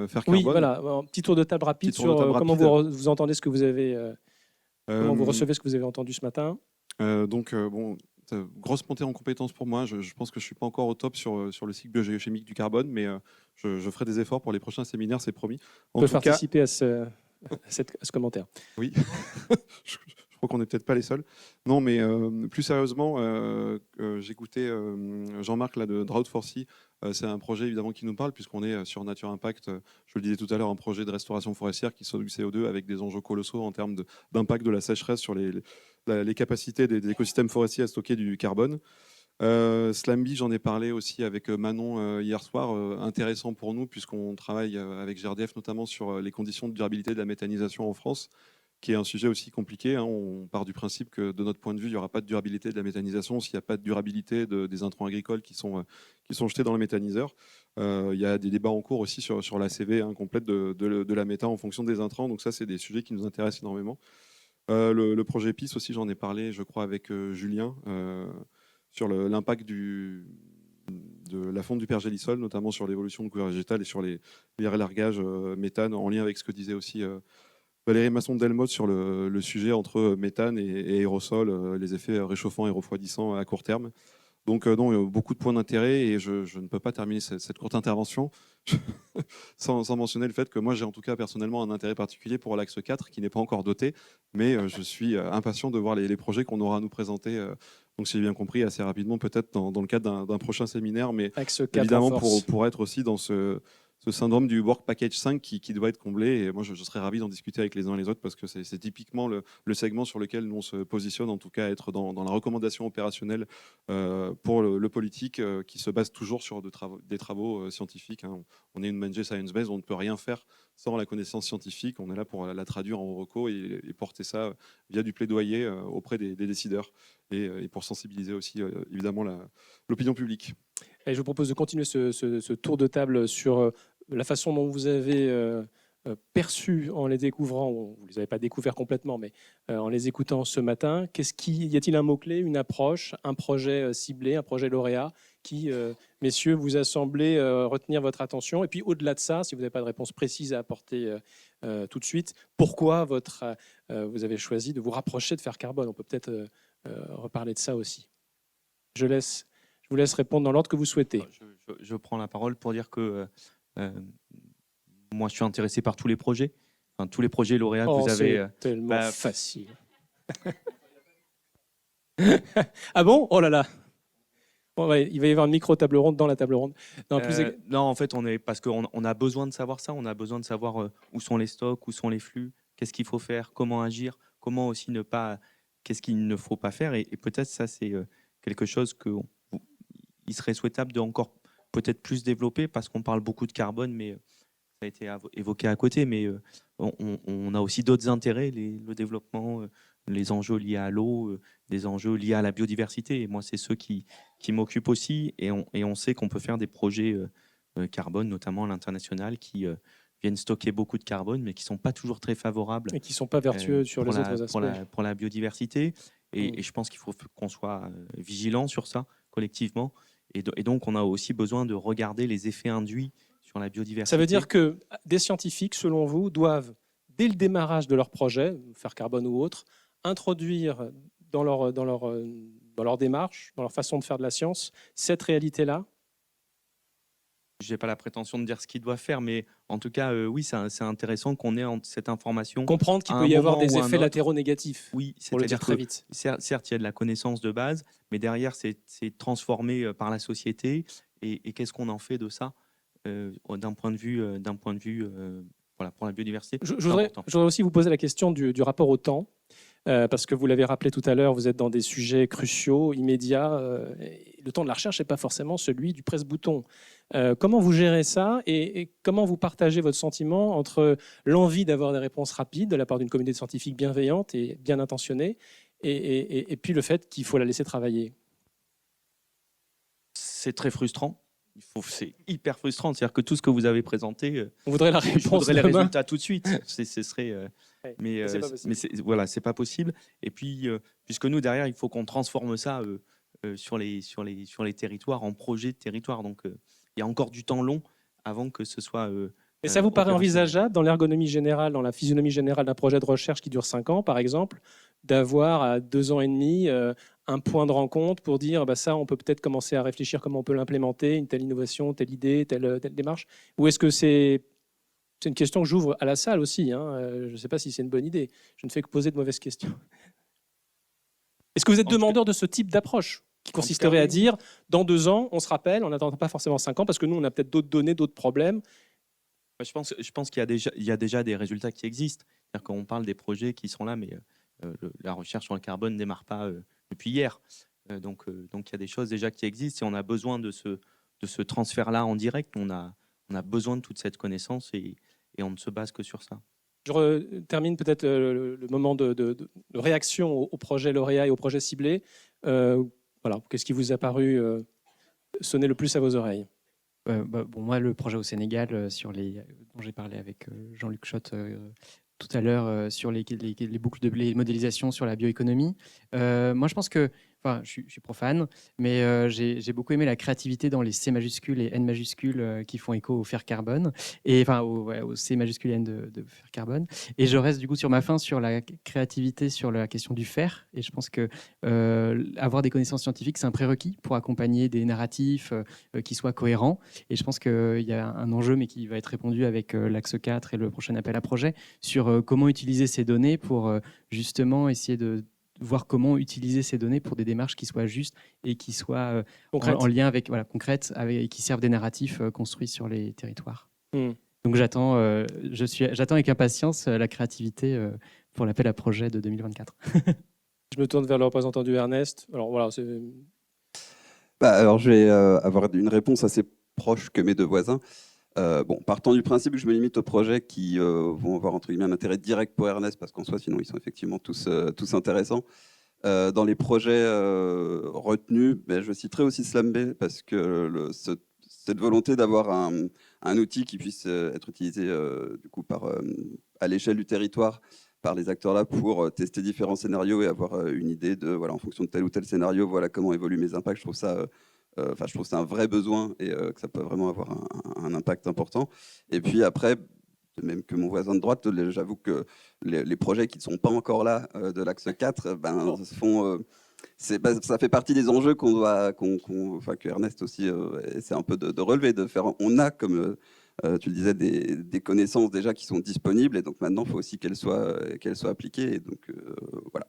faire carbone. Oui, voilà, un petit tour de table rapide Petit tour de sur table comment rapide. vous entendez ce que vous avez, comment vous recevez ce que vous avez entendu ce matin. Bon, grosse montée en compétences pour moi. Je pense que je ne suis pas encore au top sur le cycle biogéochimique du carbone, mais je ferai des efforts pour les prochains séminaires, c'est promis. On peut participer à ce commentaire. Oui, je crois qu'on n'est peut-être pas les seuls. Non, mais plus sérieusement, j'écoutais Jean-Marc là, de Drought4Sea. C'est un projet évidemment qui nous parle, puisqu'on est sur Nature Impact, je le disais tout à l'heure, un projet de restauration forestière qui sauve du CO2 avec des enjeux colossaux en termes d'impact de la sécheresse sur les capacités des écosystèmes forestiers à stocker du carbone. Slamby, j'en ai parlé aussi avec Manon hier soir, intéressant pour nous puisqu'on travaille avec GRDF notamment sur les conditions de durabilité de la méthanisation en France, qui est un sujet aussi compliqué. On part du principe que de notre point de vue, il n'y aura pas de durabilité de la méthanisation s'il n'y a pas de durabilité des intrants agricoles qui sont jetés dans le méthaniseur. Il y a des débats en cours aussi sur la CV complète de la méta en fonction des intrants, donc ça c'est des sujets qui nous intéressent énormément. Le projet PIS aussi, j'en ai parlé je crois avec Julien, sur l'impact de la fonte du pergélisol, notamment sur l'évolution de couverture végétale et sur les relargages méthane, en lien avec ce que disait aussi Valérie Masson-Delmotte sur le sujet entre méthane et aérosol, les effets réchauffants et refroidissants à court terme. Donc non, il y a beaucoup de points d'intérêt et je ne peux pas terminer cette courte intervention sans mentionner le fait que moi j'ai en tout cas personnellement un intérêt particulier pour l'axe 4 qui n'est pas encore doté, mais je suis impatient de voir les projets qu'on aura à nous présenter, donc si j'ai bien compris assez rapidement, peut-être dans le cadre d'un prochain séminaire, mais évidemment pour être aussi dans ce syndrome du Work Package 5 qui doit être comblé. Et moi, je serais ravi d'en discuter avec les uns et les autres parce que c'est typiquement le segment sur lequel nous on se positionne, en tout cas être dans la recommandation opérationnelle pour le politique qui se base toujours sur des travaux scientifiques. On est une ONG science-based, on ne peut rien faire sans la connaissance scientifique. On est là pour la traduire en reco et porter ça via du plaidoyer auprès des décideurs et pour sensibiliser aussi évidemment l'opinion publique. Et je vous propose de continuer ce tour de table sur la façon dont vous avez perçu en les découvrant, vous ne les avez pas découverts complètement, mais en les écoutant ce matin. Y a-t-il un mot-clé, une approche, un projet ciblé, un projet lauréat qui, messieurs, vous a semblé retenir votre attention? Et puis au-delà de ça, si vous n'avez pas de réponse précise à apporter tout de suite, pourquoi vous avez choisi de vous rapprocher de Faire Carbone? On peut peut-être reparler de ça aussi. Je vous laisse répondre dans l'ordre que vous souhaitez. Je prends la parole pour dire que moi, je suis intéressé par tous les projets. Enfin, tous les projets lauréats que vous avez. C'est tellement facile. Ah bon? Oh là là. Bon, ouais, il va y avoir une micro-table ronde dans la table ronde. Non, en fait, parce qu'on a besoin de savoir ça. On a besoin de savoir où sont les stocks, où sont les flux, qu'est-ce qu'il faut faire, comment agir, comment aussi ne pas, qu'est-ce qu'il ne faut pas faire. Et peut-être ça, c'est quelque chose qu'il serait souhaitable de encore peut-être plus développer parce qu'on parle beaucoup de carbone, mais ça a été évoqué à côté. Mais on a aussi d'autres intérêts, le développement, les enjeux liés à l'eau, des enjeux liés à la biodiversité. Et moi, c'est ceux qui m'occupent aussi. Et on sait qu'on peut faire des projets carbone, notamment à l'international, qui viennent stocker beaucoup de carbone, mais qui ne sont pas toujours très favorables. Et qui ne sont pas vertueux sur les autres aspects. Pour la biodiversité. Et je pense qu'il faut qu'on soit vigilant sur ça, collectivement. Et donc, on a aussi besoin de regarder les effets induits sur la biodiversité. Ça veut dire que des scientifiques, selon vous, doivent, dès le démarrage de leur projet, Faire Carbone ou autre, introduire dans leur démarche, dans leur façon de faire de la science, cette réalité-là? Je n'ai pas la prétention de dire ce qu'ils doivent faire, mais en tout cas, oui, c'est intéressant qu'on ait cette information. Comprendre qu'il peut y avoir des effets latéraux négatifs. Oui, pour le dire très vite. Certes, il y a de la connaissance de base, mais derrière, c'est transformé par la société. Et qu'est-ce qu'on en fait de ça d'un point de vue voilà, pour la biodiversité? Je voudrais aussi vous poser la question du rapport au temps. parce que vous l'avez rappelé tout à l'heure, vous êtes dans des sujets cruciaux, immédiats. Et le temps de la recherche n'est pas forcément celui du presse-bouton. Comment vous gérez ça et comment vous partagez votre sentiment entre l'envie d'avoir des réponses rapides de la part d'une communauté scientifique bienveillante et bien intentionnée et puis le fait qu'il faut la laisser travailler? C'est très frustrant. C'est hyper frustrant. C'est-à-dire que tout ce que vous avez présenté, On voudrait la je réponse voudrais les demain. résultats tout de suite. Ce serait, Ouais, mais c'est pas possible. voilà, c'est pas possible. Et puis, puisque nous derrière, il faut qu'on transforme ça sur les territoires en projet de territoire. Donc, il y a encore du temps long avant que ce soit. Et ça vous paraît opérationnel. envisageable dans l'ergonomie générale, dans la physionomie générale d'un projet de recherche qui dure 5 ans, par exemple, d'avoir à 2 ans et demi un point de rencontre pour dire bah, ça, on peut peut-être commencer à réfléchir comment on peut l'implémenter, une telle innovation, telle idée, telle démarche? Ou est-ce que c'est une question que j'ouvre à la salle aussi, hein. Je ne sais pas si c'est une bonne idée. Je ne fais que poser de mauvaises questions. Est-ce que vous êtes En tout cas- demandeur de ce type d'approche qui tout cas, consisterait à oui. dire dans 2 ans, on se rappelle, on n'attend pas forcément 5 ans parce que nous, on a peut-être d'autres données, d'autres problèmes. Je pense qu'il y a déjà des résultats qui existent. C'est-à-dire qu'on parle des projets qui sont là, mais la recherche sur le carbone ne démarre pas depuis hier. Donc il y a des choses déjà qui existent et on a besoin de ce transfert-là en direct. On a besoin de toute cette connaissance et on ne se base que sur ça. Je termine peut-être le moment de réaction au projet lauréat et au projet ciblé. Voilà, qu'est-ce qui vous a paru sonner le plus à vos oreilles? Bon, moi, le projet au Sénégal, dont j'ai parlé avec Jean-Luc Schott tout à l'heure, sur les boucles de les modélisations sur la bioéconomie. Moi, je pense que, enfin, je suis profane, mais j'ai beaucoup aimé la créativité dans les C majuscules et N majuscules qui font écho au fer carbone, et enfin au C majuscule et N de fer carbone. Et je reste du coup sur ma fin sur la créativité sur la question du fer. Et je pense que avoir des connaissances scientifiques, c'est un prérequis pour accompagner des narratifs qui soient cohérents. Et je pense qu'il y a un enjeu, mais qui va être répondu avec l'axe 4 et le prochain appel à projet, sur comment utiliser ces données pour justement essayer de voir comment utiliser ces données pour des démarches qui soient justes et qui soient en lien avec, concrètes, et qui servent des narratifs construits sur les territoires. Donc j'attends avec impatience la créativité pour l'appel à projet de 2024. Je me tourne vers le représentant du Ernest. Alors voilà, Alors je vais avoir une réponse assez proche que mes deux voisins. Partant du principe que je me limite aux projets qui vont avoir entre guillemets un intérêt direct pour Ernest, parce qu'en soi, sinon, ils sont effectivement tous intéressants. Dans les projets retenus, je citerai aussi SlamB, parce que cette volonté d'avoir un outil qui puisse être utilisé du coup à l'échelle du territoire par les acteurs là pour tester différents scénarios et avoir une idée de, voilà, en fonction de tel ou tel scénario, voilà comment évoluent mes impacts. Je trouve ça que c'est un vrai besoin et que ça peut vraiment avoir un impact important. Et puis après, même que mon voisin de droite, j'avoue que les projets qui ne sont pas encore là de l'axe 4, ça fait partie des enjeux que Ernest aussi essaie un peu de relever, de faire. On a, comme tu le disais, des connaissances déjà qui sont disponibles, et donc maintenant, il faut aussi qu'elles soient appliquées. Et donc, voilà.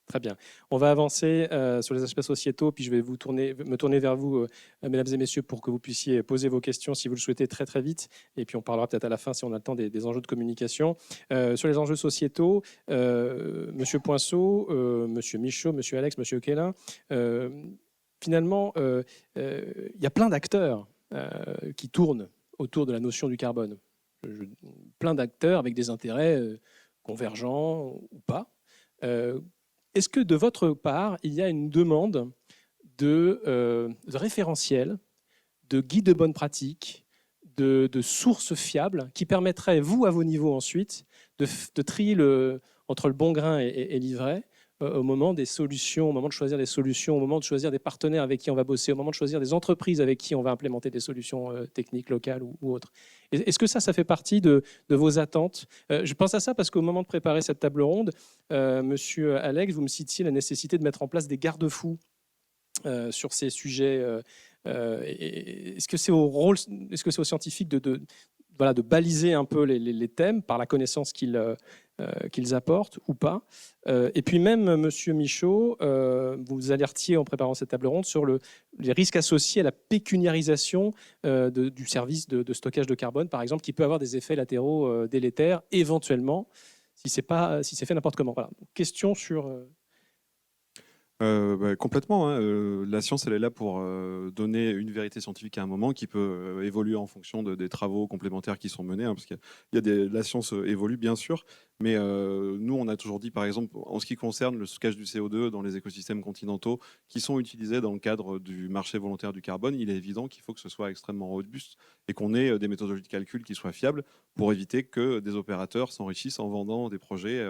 Très bien. On va avancer sur les aspects sociétaux, puis je vais me tourner vers vous, mesdames et messieurs, pour que vous puissiez poser vos questions si vous le souhaitez très très vite. Et puis on parlera peut-être à la fin, si on a le temps, des enjeux de communication. Sur les enjeux sociétaux, Monsieur Poinceau, Monsieur Michaud, Monsieur Alex, Monsieur Quélin, finalement, il y a plein d'acteurs qui tournent autour de la notion du carbone. Plein d'acteurs avec des intérêts convergents ou pas. Est-ce que de votre part, il y a une demande de référentiels, de guides de bonne pratique, de sources fiables qui permettraient, vous, à vos niveaux ensuite, de trier entre le bon grain et l'ivraie au moment des solutions, au moment de choisir des solutions, au moment de choisir des partenaires avec qui on va bosser, au moment de choisir des entreprises avec qui on va implémenter des solutions techniques locales ou autres. Est-ce que ça fait partie de vos attentes? Je pense à ça parce qu'au moment de préparer cette table ronde, Monsieur Alex, vous me citiez la nécessité de mettre en place des garde-fous sur ces sujets. Est-ce que c'est aux scientifiques de baliser un peu les thèmes par la connaissance qu'ils apportent ou pas? Et puis même, Monsieur Michaud, vous alertiez en préparant cette table ronde sur les risques associés à la pécuniarisation du service de stockage de carbone, par exemple, qui peut avoir des effets latéraux délétères, éventuellement, si c'est fait n'importe comment. Voilà. Question sur... Complètement, hein. La science, elle est là pour donner une vérité scientifique à un moment qui peut évoluer en fonction des travaux complémentaires qui sont menés, hein, parce la science évolue bien sûr, mais nous, on a toujours dit, par exemple, en ce qui concerne le stockage du CO2 dans les écosystèmes continentaux qui sont utilisés dans le cadre du marché volontaire du carbone, il est évident qu'il faut que ce soit extrêmement robuste et qu'on ait des méthodologies de calcul qui soient fiables pour éviter que des opérateurs s'enrichissent en vendant des projets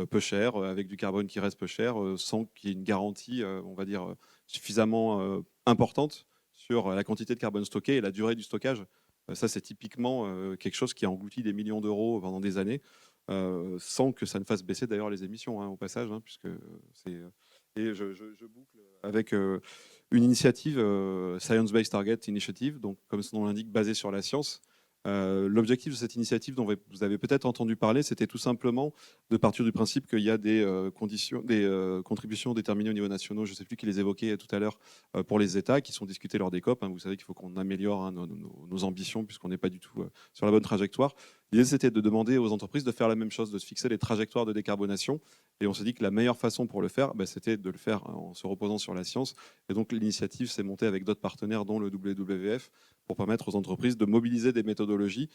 peu cher, avec du carbone qui reste peu cher, sans qu'il y ait une garantie, on va dire, suffisamment importante sur la quantité de carbone stocké et la durée du stockage. Ça, c'est typiquement quelque chose qui a englouti des millions d'euros pendant des années, sans que ça ne fasse baisser d'ailleurs les émissions, hein, au passage, hein, puisque c'est... Et je boucle avec une initiative Science Based Target Initiative, donc comme son nom l'indique, basée sur la science. L'objectif de cette initiative dont vous avez peut-être entendu parler, c'était tout simplement de partir du principe qu'il y a des contributions déterminées au niveau national, je ne sais plus qui les évoquait tout à l'heure, pour les États, qui sont discutées lors des COP. Hein. Vous savez qu'il faut qu'on améliore, hein, nos ambitions, puisqu'on n'est pas du tout sur la bonne trajectoire. L'idée, c'était de demander aux entreprises de faire la même chose, de se fixer les trajectoires de décarbonation. Et on s'est dit que la meilleure façon pour le faire, c'était de le faire en se reposant sur la science. Et donc l'initiative s'est montée avec d'autres partenaires, dont le WWF, pour permettre aux entreprises de mobiliser des méthodologies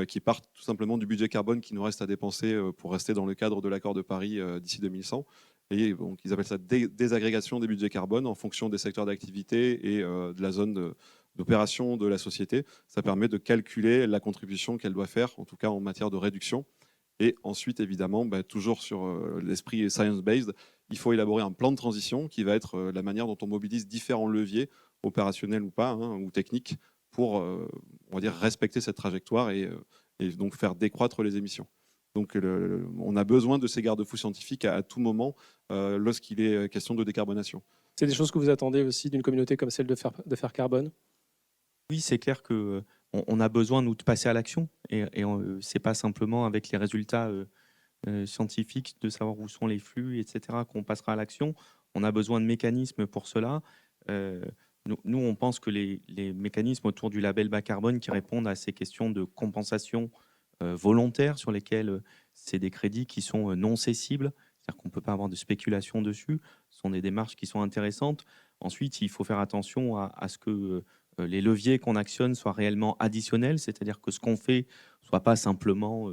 qui partent tout simplement du budget carbone qui nous reste à dépenser pour rester dans le cadre de l'accord de Paris d'ici 2100. Et donc, ils appellent ça désagrégation des budgets carbone en fonction des secteurs d'activité et de la zone d'opération de la société. Ça permet de calculer la contribution qu'elle doit faire, en tout cas en matière de réduction. Et ensuite, évidemment, toujours sur l'esprit science-based, il faut élaborer un plan de transition qui va être la manière dont on mobilise différents leviers, opérationnels ou pas, hein, ou techniques, pour on va dire, respecter cette trajectoire et donc faire décroître les émissions. Donc on a besoin de ces garde-fous scientifiques à tout moment lorsqu'il est question de décarbonation. C'est des choses que vous attendez aussi d'une communauté comme celle de Faire Carbone? Oui, c'est clair que on a besoin, nous, de passer à l'action. Et c'est pas simplement avec les résultats scientifiques de savoir où sont les flux, etc., qu'on passera à l'action. On a besoin de mécanismes pour cela. Nous, on pense que les mécanismes autour du label bas carbone qui répondent à ces questions de compensation volontaire sur lesquels c'est des crédits qui sont non cessibles, c'est-à-dire qu'on ne peut pas avoir de spéculation dessus, ce sont des démarches qui sont intéressantes. Ensuite, il faut faire attention à ce que les leviers qu'on actionne soient réellement additionnels, c'est-à-dire que ce qu'on fait ne soit pas simplement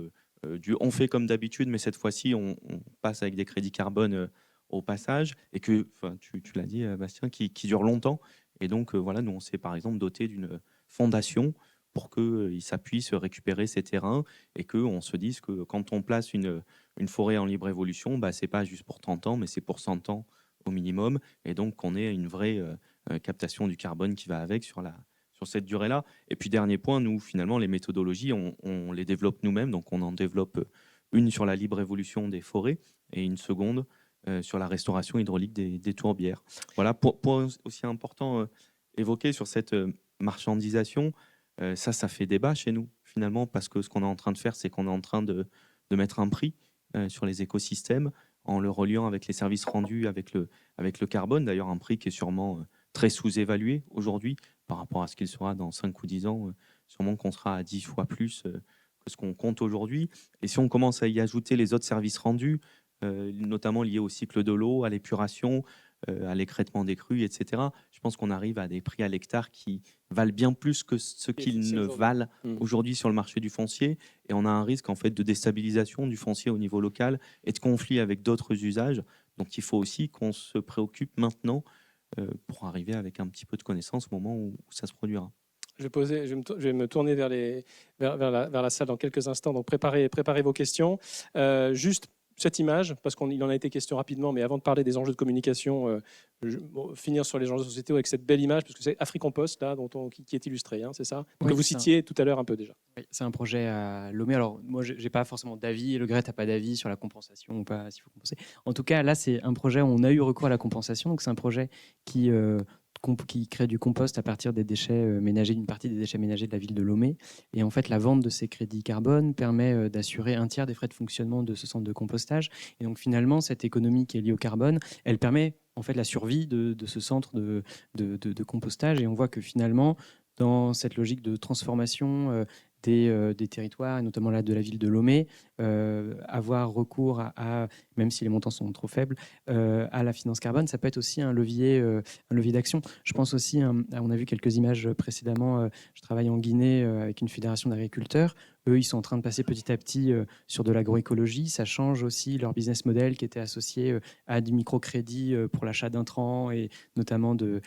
on fait comme d'habitude, mais cette fois-ci, on passe avec des crédits carbone au passage, et que, tu l'as dit, Bastien, qui dure longtemps. Et donc, voilà, nous, on s'est par exemple doté d'une fondation pour qu'ils s'appuient à récupérer ces terrains et qu'on se dise que quand on place une forêt en libre évolution, ce n'est pas juste pour 30 ans, mais c'est pour 100 ans au minimum. Et donc, qu'on ait une vraie captation du carbone qui va avec sur cette durée-là. Et puis, dernier point, nous, finalement, les méthodologies, on les développe nous-mêmes. Donc, on en développe une sur la libre évolution des forêts et une seconde sur la restauration hydraulique des tourbières. Voilà, point aussi important évoqué sur cette marchandisation, ça fait débat chez nous, finalement, parce que ce qu'on est en train de faire, c'est qu'on est en train de mettre un prix sur les écosystèmes en le reliant avec les services rendus, avec le carbone. D'ailleurs, un prix qui est sûrement très sous-évalué aujourd'hui par rapport à ce qu'il sera dans 5 ou 10 ans. Sûrement qu'on sera à 10 fois plus que ce qu'on compte aujourd'hui. Et si on commence à y ajouter les autres services rendus, notamment liés au cycle de l'eau, à l'épuration, à l'écrêtement des crues, etc., je pense qu'on arrive à des prix à l'hectare qui valent bien plus que ce qu'ils ne valent aujourd'hui sur le marché du foncier. Et on a un risque en fait de déstabilisation du foncier au niveau local et de conflit avec d'autres usages. Donc il faut aussi qu'on se préoccupe maintenant pour arriver avec un petit peu de connaissance au moment où ça se produira. Je vais me tourner vers la salle dans quelques instants, donc préparez vos questions. Juste cette image, parce qu'il en a été question rapidement, mais avant de parler des enjeux de communication, finir sur les enjeux de société avec cette belle image, parce que c'est Africompost, là, qui est illustré, hein, c'est ça? Oui, que vous citiez tout à l'heure un peu déjà. Oui, c'est un projet à Lomé. Alors, moi, je n'ai pas forcément d'avis, le GRET n'a pas d'avis sur la compensation ou pas, s'il faut compenser. En tout cas, là, c'est un projet où on a eu recours à la compensation. Donc, c'est un projet qui crée du compost à partir des déchets ménagers, d'une partie des déchets ménagers de la ville de Lomé. Et en fait, la vente de ces crédits carbone permet d'assurer un tiers des frais de fonctionnement de ce centre de compostage. Et donc, finalement, cette économie qui est liée au carbone, elle permet en fait la survie de ce centre de compostage. Et on voit que finalement, dans cette logique de transformation des territoires, et notamment là de la ville de Lomé, avoir recours même si les montants sont trop faibles, à la finance carbone, ça peut être aussi un levier d'action. Je pense aussi, on a vu quelques images précédemment, je travaille en Guinée avec une fédération d'agriculteurs. Eux, ils sont en train de passer petit à petit sur de l'agroécologie. Ça change aussi leur business model qui était associé à du microcrédit pour l'achat d'intrants et notamment de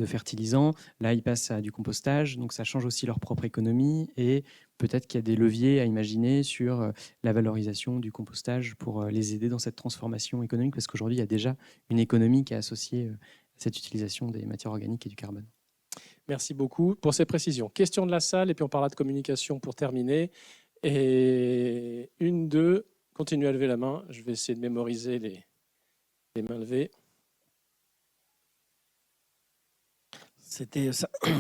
fertilisants. Là, ils passent à du compostage, donc ça change aussi leur propre économie et peut-être qu'il y a des leviers à imaginer sur la valorisation du compostage pour les aider dans cette transformation économique, parce qu'aujourd'hui, il y a déjà une économie qui est associée à cette utilisation des matières organiques et du carbone. Merci beaucoup pour ces précisions. Question de la salle, et puis on parlera de communication pour terminer. Et 1, 2, continuez à lever la main. Je vais essayer de mémoriser les mains levées. C'était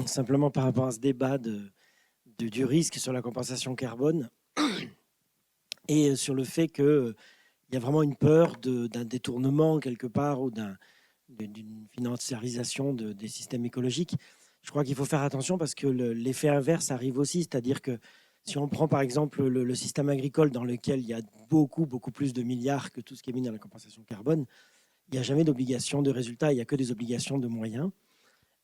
simplement par rapport à ce débat du risque sur la compensation carbone et sur le fait qu'il y a vraiment une peur d'un détournement quelque part ou d'une financiarisation des systèmes écologiques. Je crois qu'il faut faire attention parce que l'effet inverse arrive aussi, c'est-à-dire que si on prend par exemple le système agricole dans lequel il y a beaucoup plus de milliards que tout ce qui est mis dans la compensation carbone, il n'y a jamais d'obligation de résultat, il n'y a que des obligations de moyens.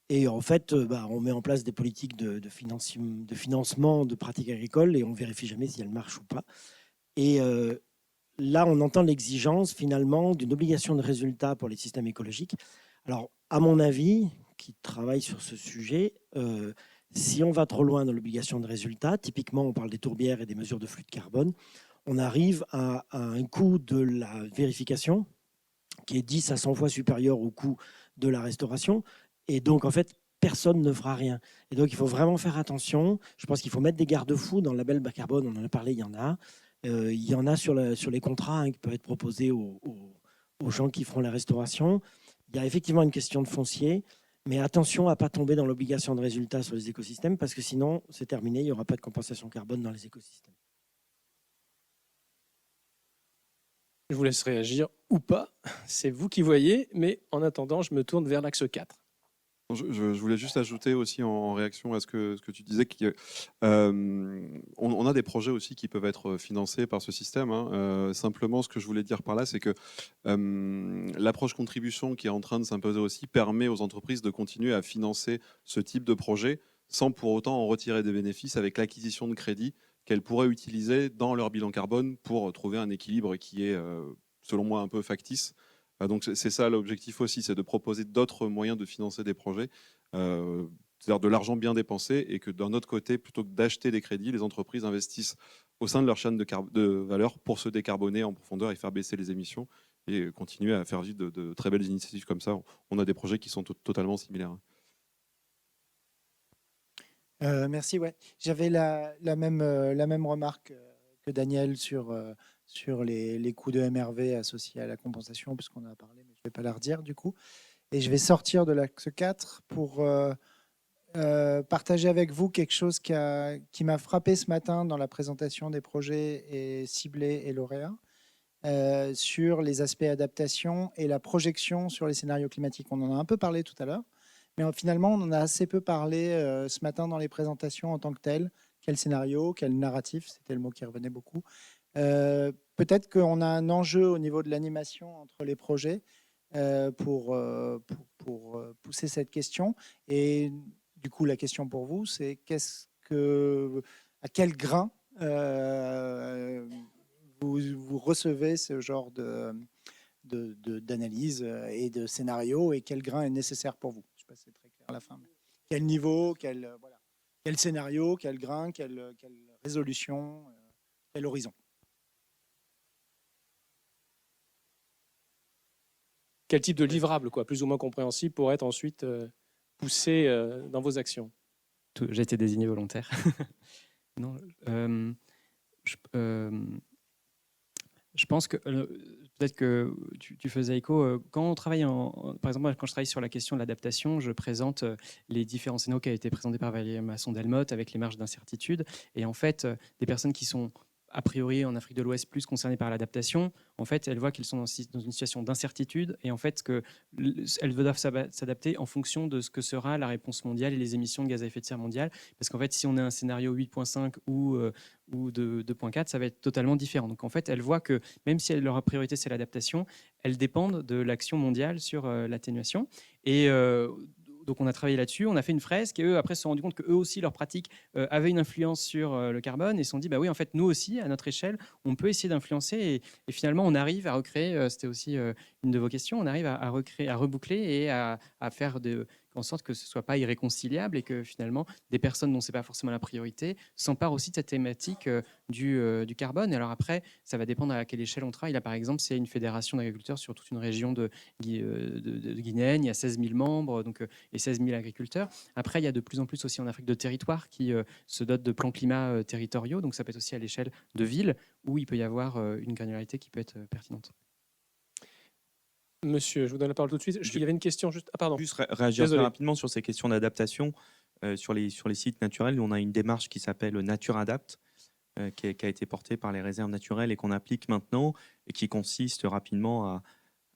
Et en fait, on met en place des politiques de financement de pratiques agricoles et on ne vérifie jamais si elles marchent ou pas. Et là, on entend l'exigence finalement d'une obligation de résultat pour les systèmes écologiques. Alors, à mon avis, qui travaille sur ce sujet, si on va trop loin dans l'obligation de résultat, typiquement on parle des tourbières et des mesures de flux de carbone, on arrive à un coût de la vérification qui est 10 à 100 fois supérieur au coût de la restauration. Et donc, en fait, personne ne fera rien. Et donc, il faut vraiment faire attention. Je pense qu'il faut mettre des garde-fous dans le label bas carbone. On en a parlé, il y en a. Il y en a sur les contrats qui peuvent être proposés aux gens qui feront la restauration. Il y a effectivement une question de foncier, mais attention à ne pas tomber dans l'obligation de résultat sur les écosystèmes, parce que sinon, c'est terminé, il n'y aura pas de compensation carbone dans les écosystèmes. Je vous laisse réagir ou pas, c'est vous qui voyez, mais en attendant, je me tourne vers l'axe 4. Je voulais juste ajouter aussi en réaction à ce que tu disais qu'on a des projets aussi qui peuvent être financés par ce système. Simplement, ce que je voulais dire par là, c'est que l'approche contribution qui est en train de s'imposer aussi permet aux entreprises de continuer à financer ce type de projet sans pour autant en retirer des bénéfices avec l'acquisition de crédits qu'elles pourraient utiliser dans leur bilan carbone pour trouver un équilibre qui est, selon moi, un peu factice. Donc c'est ça l'objectif aussi, c'est de proposer d'autres moyens de financer des projets, c'est-à-dire de l'argent bien dépensé, et que d'un autre côté, plutôt que d'acheter des crédits, les entreprises investissent au sein de leur chaîne de valeur pour se décarboner en profondeur et faire baisser les émissions et continuer à faire vivre de très belles initiatives comme ça. On a des projets qui sont totalement similaires. Merci, ouais. J'avais la même remarque que Daniel sur les coûts de MRV associés à la compensation, puisqu'on en a parlé, mais je ne vais pas la redire du coup. Et je vais sortir de l'axe 4 pour partager avec vous quelque chose qui m'a frappé ce matin dans la présentation des projets et ciblés et lauréats sur les aspects adaptation et la projection sur les scénarios climatiques. On en a un peu parlé tout à l'heure, mais finalement, on en a assez peu parlé ce matin dans les présentations en tant que tel. Quel scénario, quel narratif, c'était le mot qui revenait beaucoup. Peut-être qu'on a un enjeu au niveau de l'animation entre les projets pour pousser cette question. Et du coup, la question pour vous, c'est à quel grain vous recevez ce genre d'analyse et de scénario, et quel grain est nécessaire pour vous? Je ne sais pas si c'est très clair à la fin. Mais quel niveau, quel scénario, quel grain, quelle résolution, quel horizon? Quel type de livrable, plus ou moins compréhensible, pour être ensuite poussé dans vos actions? J'ai été désigné volontaire. Non, je pense que peut-être que tu faisais écho. Quand on travaille par exemple, quand je travaille sur la question de l'adaptation, je présente les différents scénarios qui ont été présentés par Valérie Masson-Delmotte avec les marges d'incertitude. Et en fait, des personnes qui sont a priori en Afrique de l'Ouest plus concernées par l'adaptation, en fait, elles voient qu'elles sont dans une situation d'incertitude et en fait elles doivent s'adapter en fonction de ce que sera la réponse mondiale et les émissions de gaz à effet de serre mondiales. Parce qu'en fait, si on a un scénario 8.5 ou de 2.4, ça va être totalement différent. Donc en fait, elles voient que même si leur priorité c'est l'adaptation, elles dépendent de l'action mondiale sur l'atténuation. Et donc on a travaillé là-dessus, on a fait une fresque et eux après se sont rendus compte que eux aussi leurs pratiques avaient une influence sur le carbone et se sont dit bah oui en fait nous aussi à notre échelle on peut essayer d'influencer et finalement on arrive à recréer, c'était aussi une de vos questions, on arrive à recréer, à reboucler et à faire en sorte que ce soit pas irréconciliable et que finalement des personnes dont c'est pas forcément la priorité s'emparent aussi de cette thématique du carbone. Et alors après ça va dépendre à quelle échelle on travaille. Là par exemple c'est une fédération d'agriculteurs sur toute une région de guinéenne, il y a 16 000 membres donc et 16 000 agriculteurs. Après, il y a de plus en plus aussi en Afrique de territoires qui se dotent de plans climat territoriaux. Donc, ça peut être aussi à l'échelle de villes où il peut y avoir une granularité qui peut être pertinente. Monsieur, je vous donne la parole tout de suite. Il y avait une question juste. Ah, pardon. Juste réagir très Désolé. rapidement sur ces questions d'adaptation. Sur les sites naturels, on a une démarche qui s'appelle Nature Adapt, qui a été portée par les réserves naturelles et qu'on applique maintenant, et qui consiste rapidement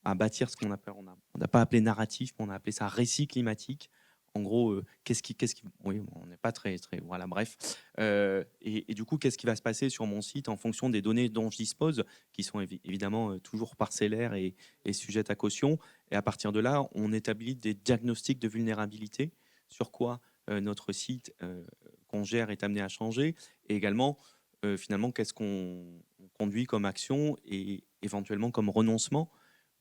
à bâtir ce qu'on appelle, on n'a pas appelé narratif, mais on a appelé ça récit climatique. En gros, oui, on n'est pas très, voilà, bref. Et du coup, qu'est-ce qui va se passer sur mon site en fonction des données dont je dispose, qui sont évidemment toujours parcellaires et sujettes à caution. Et à partir de là, on établit des diagnostics de vulnérabilité sur quoi notre site qu'on gère est amené à changer. Et également, finalement, qu'est-ce qu'on conduit comme action et éventuellement comme renoncement.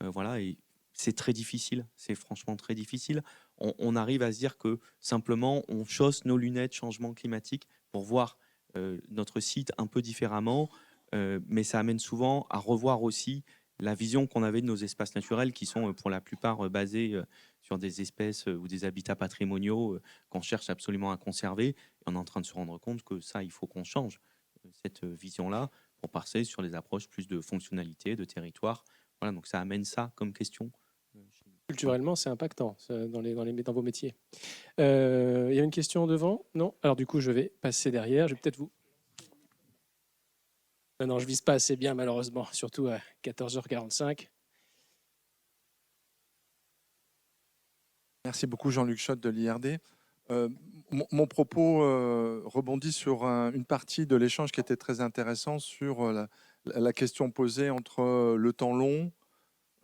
Voilà, et c'est très difficile, c'est franchement très difficile. On arrive à se dire que simplement on chausse nos lunettes changement climatique pour voir notre site un peu différemment, mais ça amène souvent à revoir aussi la vision qu'on avait de nos espaces naturels qui sont pour la plupart basés sur des espèces ou des habitats patrimoniaux qu'on cherche absolument à conserver. Et on est en train de se rendre compte que ça, il faut qu'on change cette vision-là pour passer sur des approches plus de fonctionnalité, de territoire. Voilà, donc ça amène ça comme question. Culturellement, c'est impactant dans vos métiers. Il y a une question devant? Non? Alors du coup, je vais passer derrière. Je vais peut-être vous... Non, je ne vise pas assez bien, malheureusement, surtout à 14h45. Merci beaucoup, Jean-Luc Schott de l'IRD. Mon propos rebondit sur une partie de l'échange qui était très intéressant sur la question posée entre le temps long,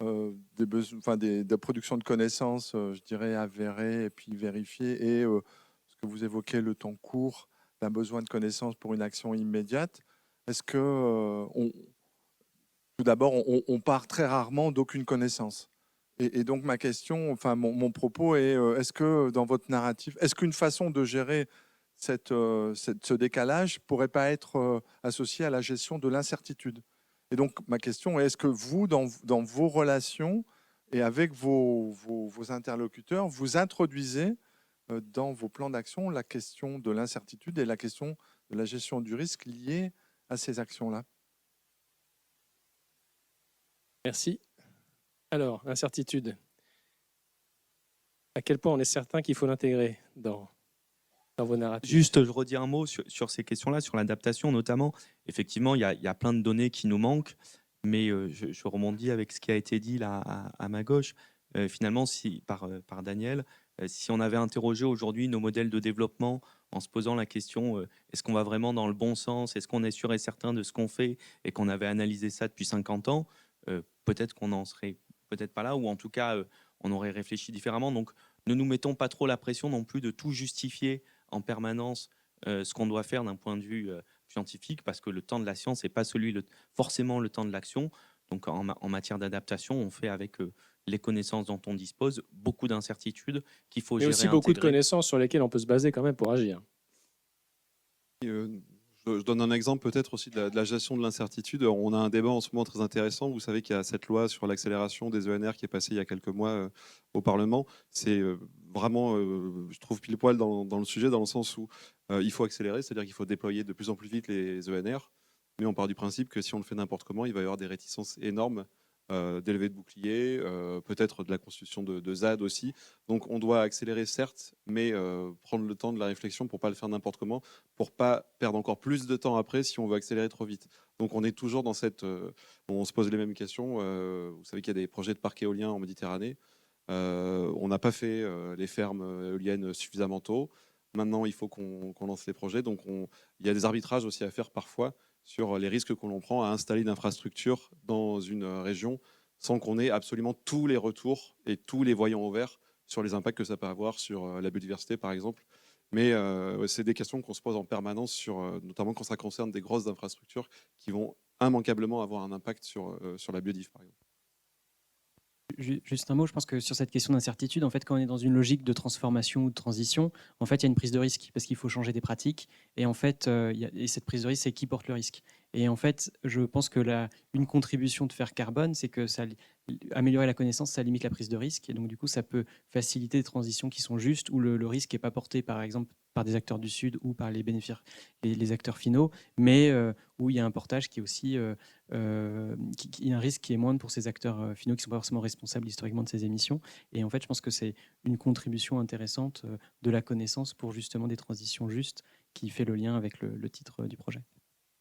de production de connaissances, je dirais, avérées et puis vérifiées, et ce que vous évoquez, le temps court, d'un besoin de connaissances pour une action immédiate. Est-ce que, tout d'abord, on part très rarement d'aucune connaissance? Et donc ma question, enfin mon propos est, est-ce que dans votre narratif, est-ce qu'une façon de gérer ce décalage pourrait pas être associée à la gestion de l'incertitude? Et donc ma question est, est-ce que vous, dans vos relations et avec vos interlocuteurs, vous introduisez dans vos plans d'action la question de l'incertitude et la question de la gestion du risque liée à ces actions-là? Merci. Alors, incertitude. À quel point on est certain qu'il faut l'intégrer dans vos narratifs? Juste, je redis un mot sur ces questions-là, sur l'adaptation notamment. Effectivement, il y a plein de données qui nous manquent, mais je rebondis avec ce qui a été dit là à ma gauche. Finalement, par Daniel, si on avait interrogé aujourd'hui nos modèles de développement en se posant la question est-ce qu'on va vraiment dans le bon sens, est-ce qu'on est sûr et certain de ce qu'on fait, et qu'on avait analysé ça depuis 50 ans, peut-être qu'on n'en serait peut-être pas là, ou en tout cas, on aurait réfléchi différemment. Donc, ne nous mettons pas trop la pression non plus de tout justifier en permanence ce qu'on doit faire d'un point de vue scientifique, parce que le temps de la science n'est pas forcément le temps de l'action. Donc, en matière d'adaptation, on fait avec les connaissances dont on dispose, beaucoup d'incertitudes qu'il faut Mais gérer. aussi beaucoup de intégrer. connaissances sur lesquelles on peut se baser quand même pour agir. Je donne un exemple peut-être aussi de la gestion de l'incertitude. On a un débat en ce moment très intéressant. Vous savez qu'il y a cette loi sur l'accélération des ENR qui est passée il y a quelques mois au Parlement. C'est vraiment, je trouve, pile poil dans le sujet, dans le sens où il faut accélérer, c'est-à-dire qu'il faut déployer de plus en plus vite les ENR. Mais on part du principe que si on le fait n'importe comment, il va y avoir des réticences énormes des levées de boucliers, peut-être de la constitution de ZAD aussi. Donc on doit accélérer certes, mais prendre le temps de la réflexion pour ne pas le faire n'importe comment, pour ne pas perdre encore plus de temps après si on veut accélérer trop vite. Donc on est toujours dans cette... on se pose les mêmes questions. Vous savez qu'il y a des projets de parcs éoliens en Méditerranée. On n'a pas fait les fermes éoliennes suffisamment tôt. Maintenant, il faut qu'on lance les projets. Donc il y a des arbitrages aussi à faire parfois sur les risques que l'on prend à installer une infrastructure dans une région sans qu'on ait absolument tous les retours et tous les voyants au vert sur les impacts que ça peut avoir sur la biodiversité, par exemple. Mais c'est des questions qu'on se pose en permanence, notamment quand ça concerne des grosses infrastructures qui vont immanquablement avoir un impact sur la biodive, par exemple. Juste un mot, je pense que sur cette question d'incertitude, en fait, quand on est dans une logique de transformation ou de transition, en fait, il y a une prise de risque parce qu'il faut changer des pratiques. Et en fait, et cette prise de risque, c'est qui porte le risque. Et en fait, je pense que une contribution de Faire Carbone, c'est que améliorer la connaissance, ça limite la prise de risque. Et donc, du coup, ça peut faciliter des transitions qui sont justes, où le risque n'est pas porté, par exemple, par des acteurs du Sud ou par les acteurs finaux, mais où il y a un portage qui est aussi il y a un risque qui est moindre pour ces acteurs finaux qui ne sont pas forcément responsables historiquement de ces émissions. Et en fait, je pense que c'est une contribution intéressante de la connaissance pour justement des transitions justes qui fait le lien avec le titre du projet.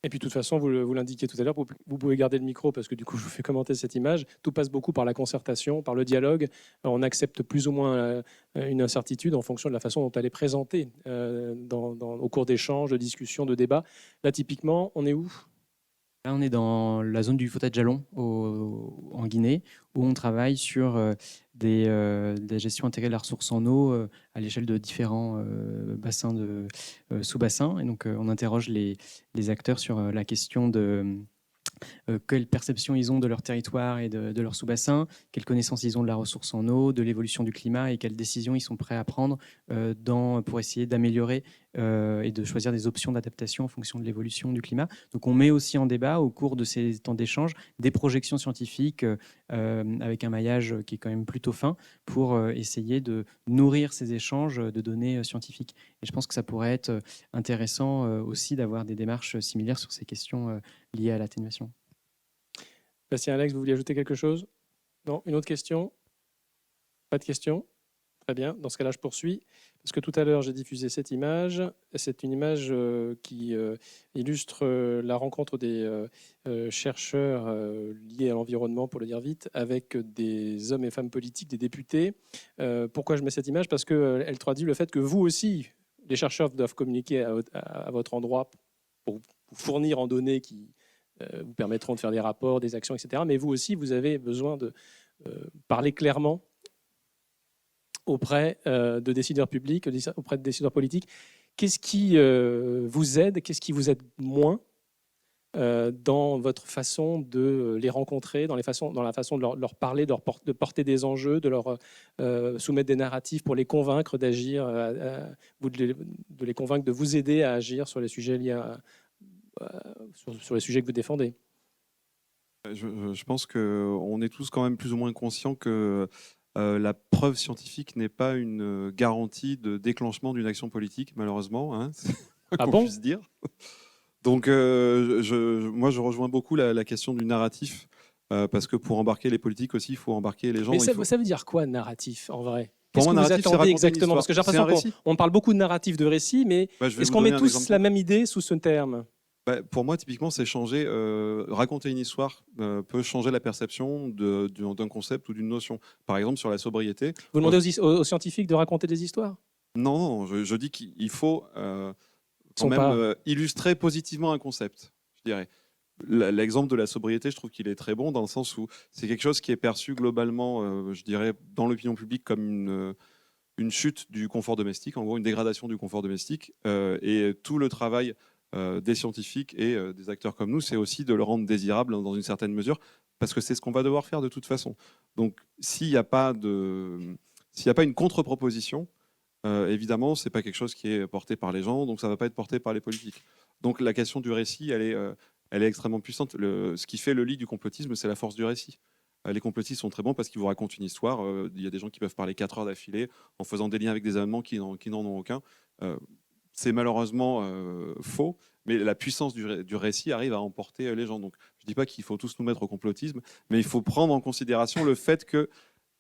Et puis de toute façon, vous l'indiquiez tout à l'heure, vous pouvez garder le micro parce que du coup, je vous fais commenter cette image. Tout passe beaucoup par la concertation, par le dialogue. On accepte plus ou moins une incertitude en fonction de la façon dont elle est présentée au cours d'échanges, de discussions, de débats. Là, typiquement, on est où ? Là, on est dans la zone du Fouta-Djallon en Guinée, où on travaille sur des gestions intégrées de la ressource en eau à l'échelle de différents bassins sous-bassins. Et donc, on interroge les acteurs sur la question de quelle perception ils ont de leur territoire et de leur sous-bassin, quelles connaissances ils ont de la ressource en eau, de l'évolution du climat et quelles décisions ils sont prêts à prendre pour essayer d'améliorer et de choisir des options d'adaptation en fonction de l'évolution du climat. Donc on met aussi en débat au cours de ces temps d'échange des projections scientifiques avec un maillage qui est quand même plutôt fin pour essayer de nourrir ces échanges de données scientifiques. Et je pense que ça pourrait être intéressant aussi d'avoir des démarches similaires sur ces questions liées à l'atténuation. Bastien, Alex, vous vouliez ajouter quelque chose ? Non ? Une autre question ? Pas de question ? Très bien. Dans ce cas-là, je poursuis. Parce que tout à l'heure, j'ai diffusé cette image. C'est une image qui illustre la rencontre des chercheurs liés à l'environnement, pour le dire vite, avec des hommes et femmes politiques, des députés. Pourquoi je mets cette image ? Parce qu'elle traduit le fait que vous aussi, les chercheurs doivent communiquer à votre endroit pour vous fournir en données qui vous permettront de faire des rapports, des actions, etc. Mais vous aussi, vous avez besoin de parler clairement auprès de décideurs publics, auprès de décideurs politiques. Qu'est-ce qui vous aide, qu'est-ce qui vous aide moins dans votre façon de les rencontrer, dans la façon de leur parler, de porter des enjeux, de leur soumettre des narratifs pour les convaincre d'agir, de les convaincre de vous aider à agir sur les sujets liés sur les sujets que vous défendez? Je pense qu'on est tous quand même plus ou moins conscients que la preuve scientifique n'est pas une garantie de déclenchement d'une action politique, malheureusement. Hein, Ah qu'on bon ? puisse dire. Donc, moi, je rejoins beaucoup la question du narratif, parce que pour embarquer les politiques aussi, il faut embarquer les gens. Mais ça veut dire quoi, narratif, en vrai ? Pour Qu'est-ce moi, que vous narratif, c'est attendez raconter une exactement ? Parce que j'ai histoire. l'impression qu'on parle beaucoup de narratif, de récit, mais Je vais est-ce vous qu'on met donner un tous exemple. la même idée sous ce terme ? Pour moi, typiquement, c'est changer. Raconter une histoire peut changer la perception d'un concept ou d'une notion. Par exemple, sur la sobriété. Vous demandez aux scientifiques de raconter des histoires ? Non, je dis qu'il faut quand même illustrer positivement un concept, je dirais. L'exemple de la sobriété, je trouve qu'il est très bon dans le sens où c'est quelque chose qui est perçu globalement, je dirais, dans l'opinion publique comme une chute du confort domestique, en gros une dégradation du confort domestique. Et tout le travail des scientifiques et des acteurs comme nous, c'est aussi de le rendre désirable dans une certaine mesure, parce que c'est ce qu'on va devoir faire de toute façon. Donc s'il n'y a pas une contre-proposition, évidemment, ce n'est pas quelque chose qui est porté par les gens, donc ça ne va pas être porté par les politiques. Donc la question du récit, elle est extrêmement puissante. Ce qui fait le lit du complotisme, c'est la force du récit. Les complotistes sont très bons parce qu'ils vous racontent une histoire. Il y a des gens qui peuvent parler 4 heures d'affilée en faisant des liens avec des événements qui n'en ont aucun. C'est malheureusement faux, mais la puissance du récit arrive à emporter les gens. Donc Je ne dis pas qu'il faut tous nous mettre au complotisme, mais il faut prendre en considération le fait que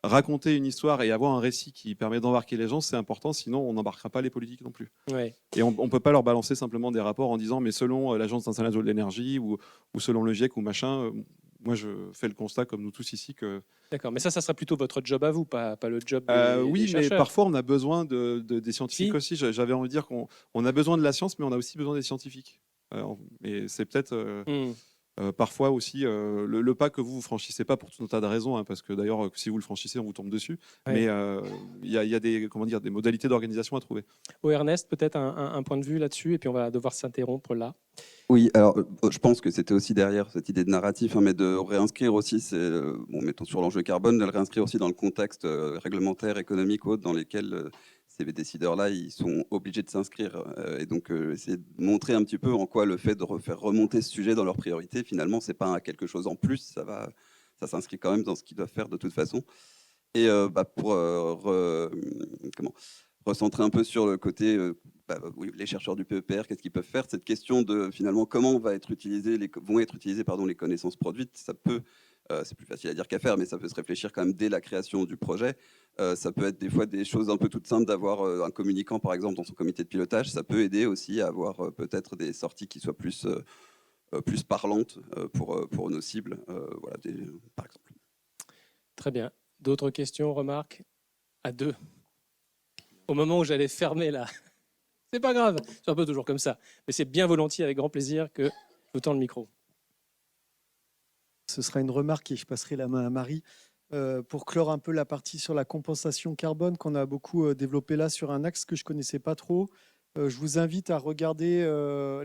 raconter une histoire et avoir un récit qui permet d'embarquer les gens, c'est important, sinon on n'embarquera pas les politiques non plus. Ouais. Et on ne peut pas leur balancer simplement des rapports en disant mais selon l'Agence internationale de l'énergie ou selon le GIEC ou machin. Moi, je fais le constat, comme nous tous ici, que... D'accord, mais ça serait plutôt votre job à vous, pas le job oui, des mais chercheurs. parfois, on a besoin des scientifiques Si. aussi. J'avais envie de dire qu'on a besoin de la science, mais on a aussi besoin des scientifiques. Et c'est peut-être... parfois aussi, le pas que vous franchissez pas pour tout un tas de raisons, hein, parce que d'ailleurs, si vous le franchissez, on vous tombe dessus. Ouais. Mais il y a des, des modalités d'organisation à trouver. Ernest, peut-être un point de vue là-dessus, et puis on va devoir s'interrompre là. Oui, alors je pense que c'était aussi derrière cette idée de narratif, hein, mais de réinscrire aussi, mettons sur l'enjeu carbone, de le réinscrire aussi dans le contexte réglementaire, économique ou autre, dans lesquels ces décideurs-là, ils sont obligés de s'inscrire. Et donc, essayer de montrer un petit peu en quoi le fait de faire remonter ce sujet dans leurs priorités, finalement, c'est pas quelque chose en plus, ça s'inscrit quand même dans ce qu'ils doivent faire de toute façon. Et pour recentrer un peu sur le côté, oui, les chercheurs du PEPR, qu'est-ce qu'ils peuvent faire? Cette question de finalement comment vont être utilisées les connaissances produites, ça peut, c'est plus facile à dire qu'à faire, mais ça peut se réfléchir quand même dès la création du projet. Ça peut être des fois des choses un peu toutes simples d'avoir un communicant par exemple dans son comité de pilotage. Ça peut aider aussi à avoir peut-être des sorties qui soient plus parlantes pour nos cibles, voilà, par exemple. Très bien. D'autres questions, remarques? À deux. Au moment où j'allais fermer là. C'est pas grave, c'est un peu toujours comme ça. Mais c'est bien volontiers, avec grand plaisir, que je vous tends le micro. Ce sera une remarque et je passerai la main à Marie. Pour clore un peu la partie sur la compensation carbone qu'on a beaucoup développé là sur un axe que je ne connaissais pas trop. Je vous invite à regarder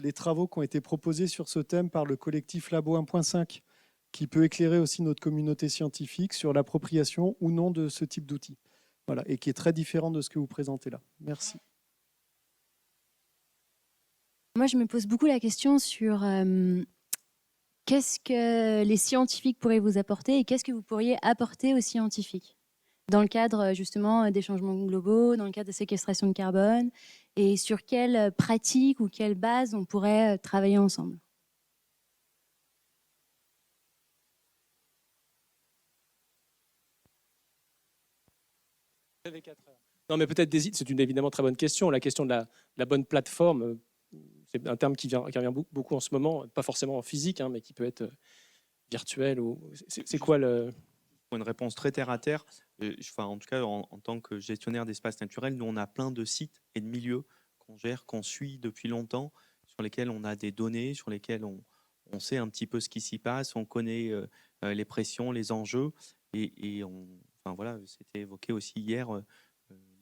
les travaux qui ont été proposés sur ce thème par le collectif Labo 1.5, qui peut éclairer aussi notre communauté scientifique sur l'appropriation ou non de ce type d'outils. Voilà, et qui est très différent de ce que vous présentez là. Merci. Moi, je me pose beaucoup la question sur qu'est-ce que les scientifiques pourraient vous apporter et qu'est-ce que vous pourriez apporter aux scientifiques dans le cadre justement des changements globaux, dans le cadre de séquestration de carbone, et sur quelles pratiques ou quelles bases on pourrait travailler ensemble. Non, mais peut-être c'est une évidemment très bonne question. La question de la bonne plateforme, c'est un terme qui revient beaucoup en ce moment, pas forcément en physique, hein, mais qui peut être virtuel. C'est quoi le... Pour une réponse très terre à terre, en tout cas en tant que gestionnaire d'espaces naturels, nous on a plein de sites et de milieux qu'on gère, qu'on suit depuis longtemps, sur lesquels on a des données, sur lesquels on sait un petit peu ce qui s'y passe, on connaît les pressions, les enjeux, voilà, c'était évoqué aussi hier,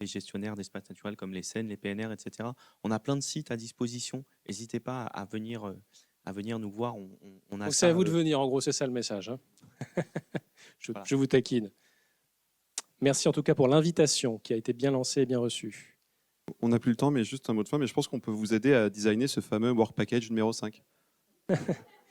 les gestionnaires d'espaces naturels comme les SEN, les PNR, etc. On a plein de sites à disposition. N'hésitez pas à venir nous voir. On a Donc c'est à vous de venir, en gros, c'est ça le message. Hein. Voilà. Je vous taquine. Merci en tout cas pour l'invitation qui a été bien lancée et bien reçue. On n'a plus le temps, mais juste un mot de fin. Mais je pense qu'on peut vous aider à designer ce fameux Work Package numéro 5.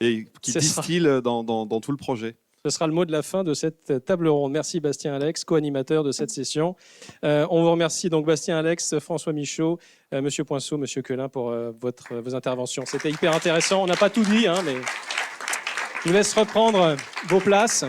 Et qui distille dans tout le projet. Ce sera le mot de la fin de cette table ronde. Merci Bastien Alex, co-animateur de cette session. On vous remercie donc Bastien Alex, François Michaud, Monsieur Poinceau, Monsieur Quelin pour vos interventions. C'était hyper intéressant. On n'a pas tout dit, hein, mais je vous laisse reprendre vos places.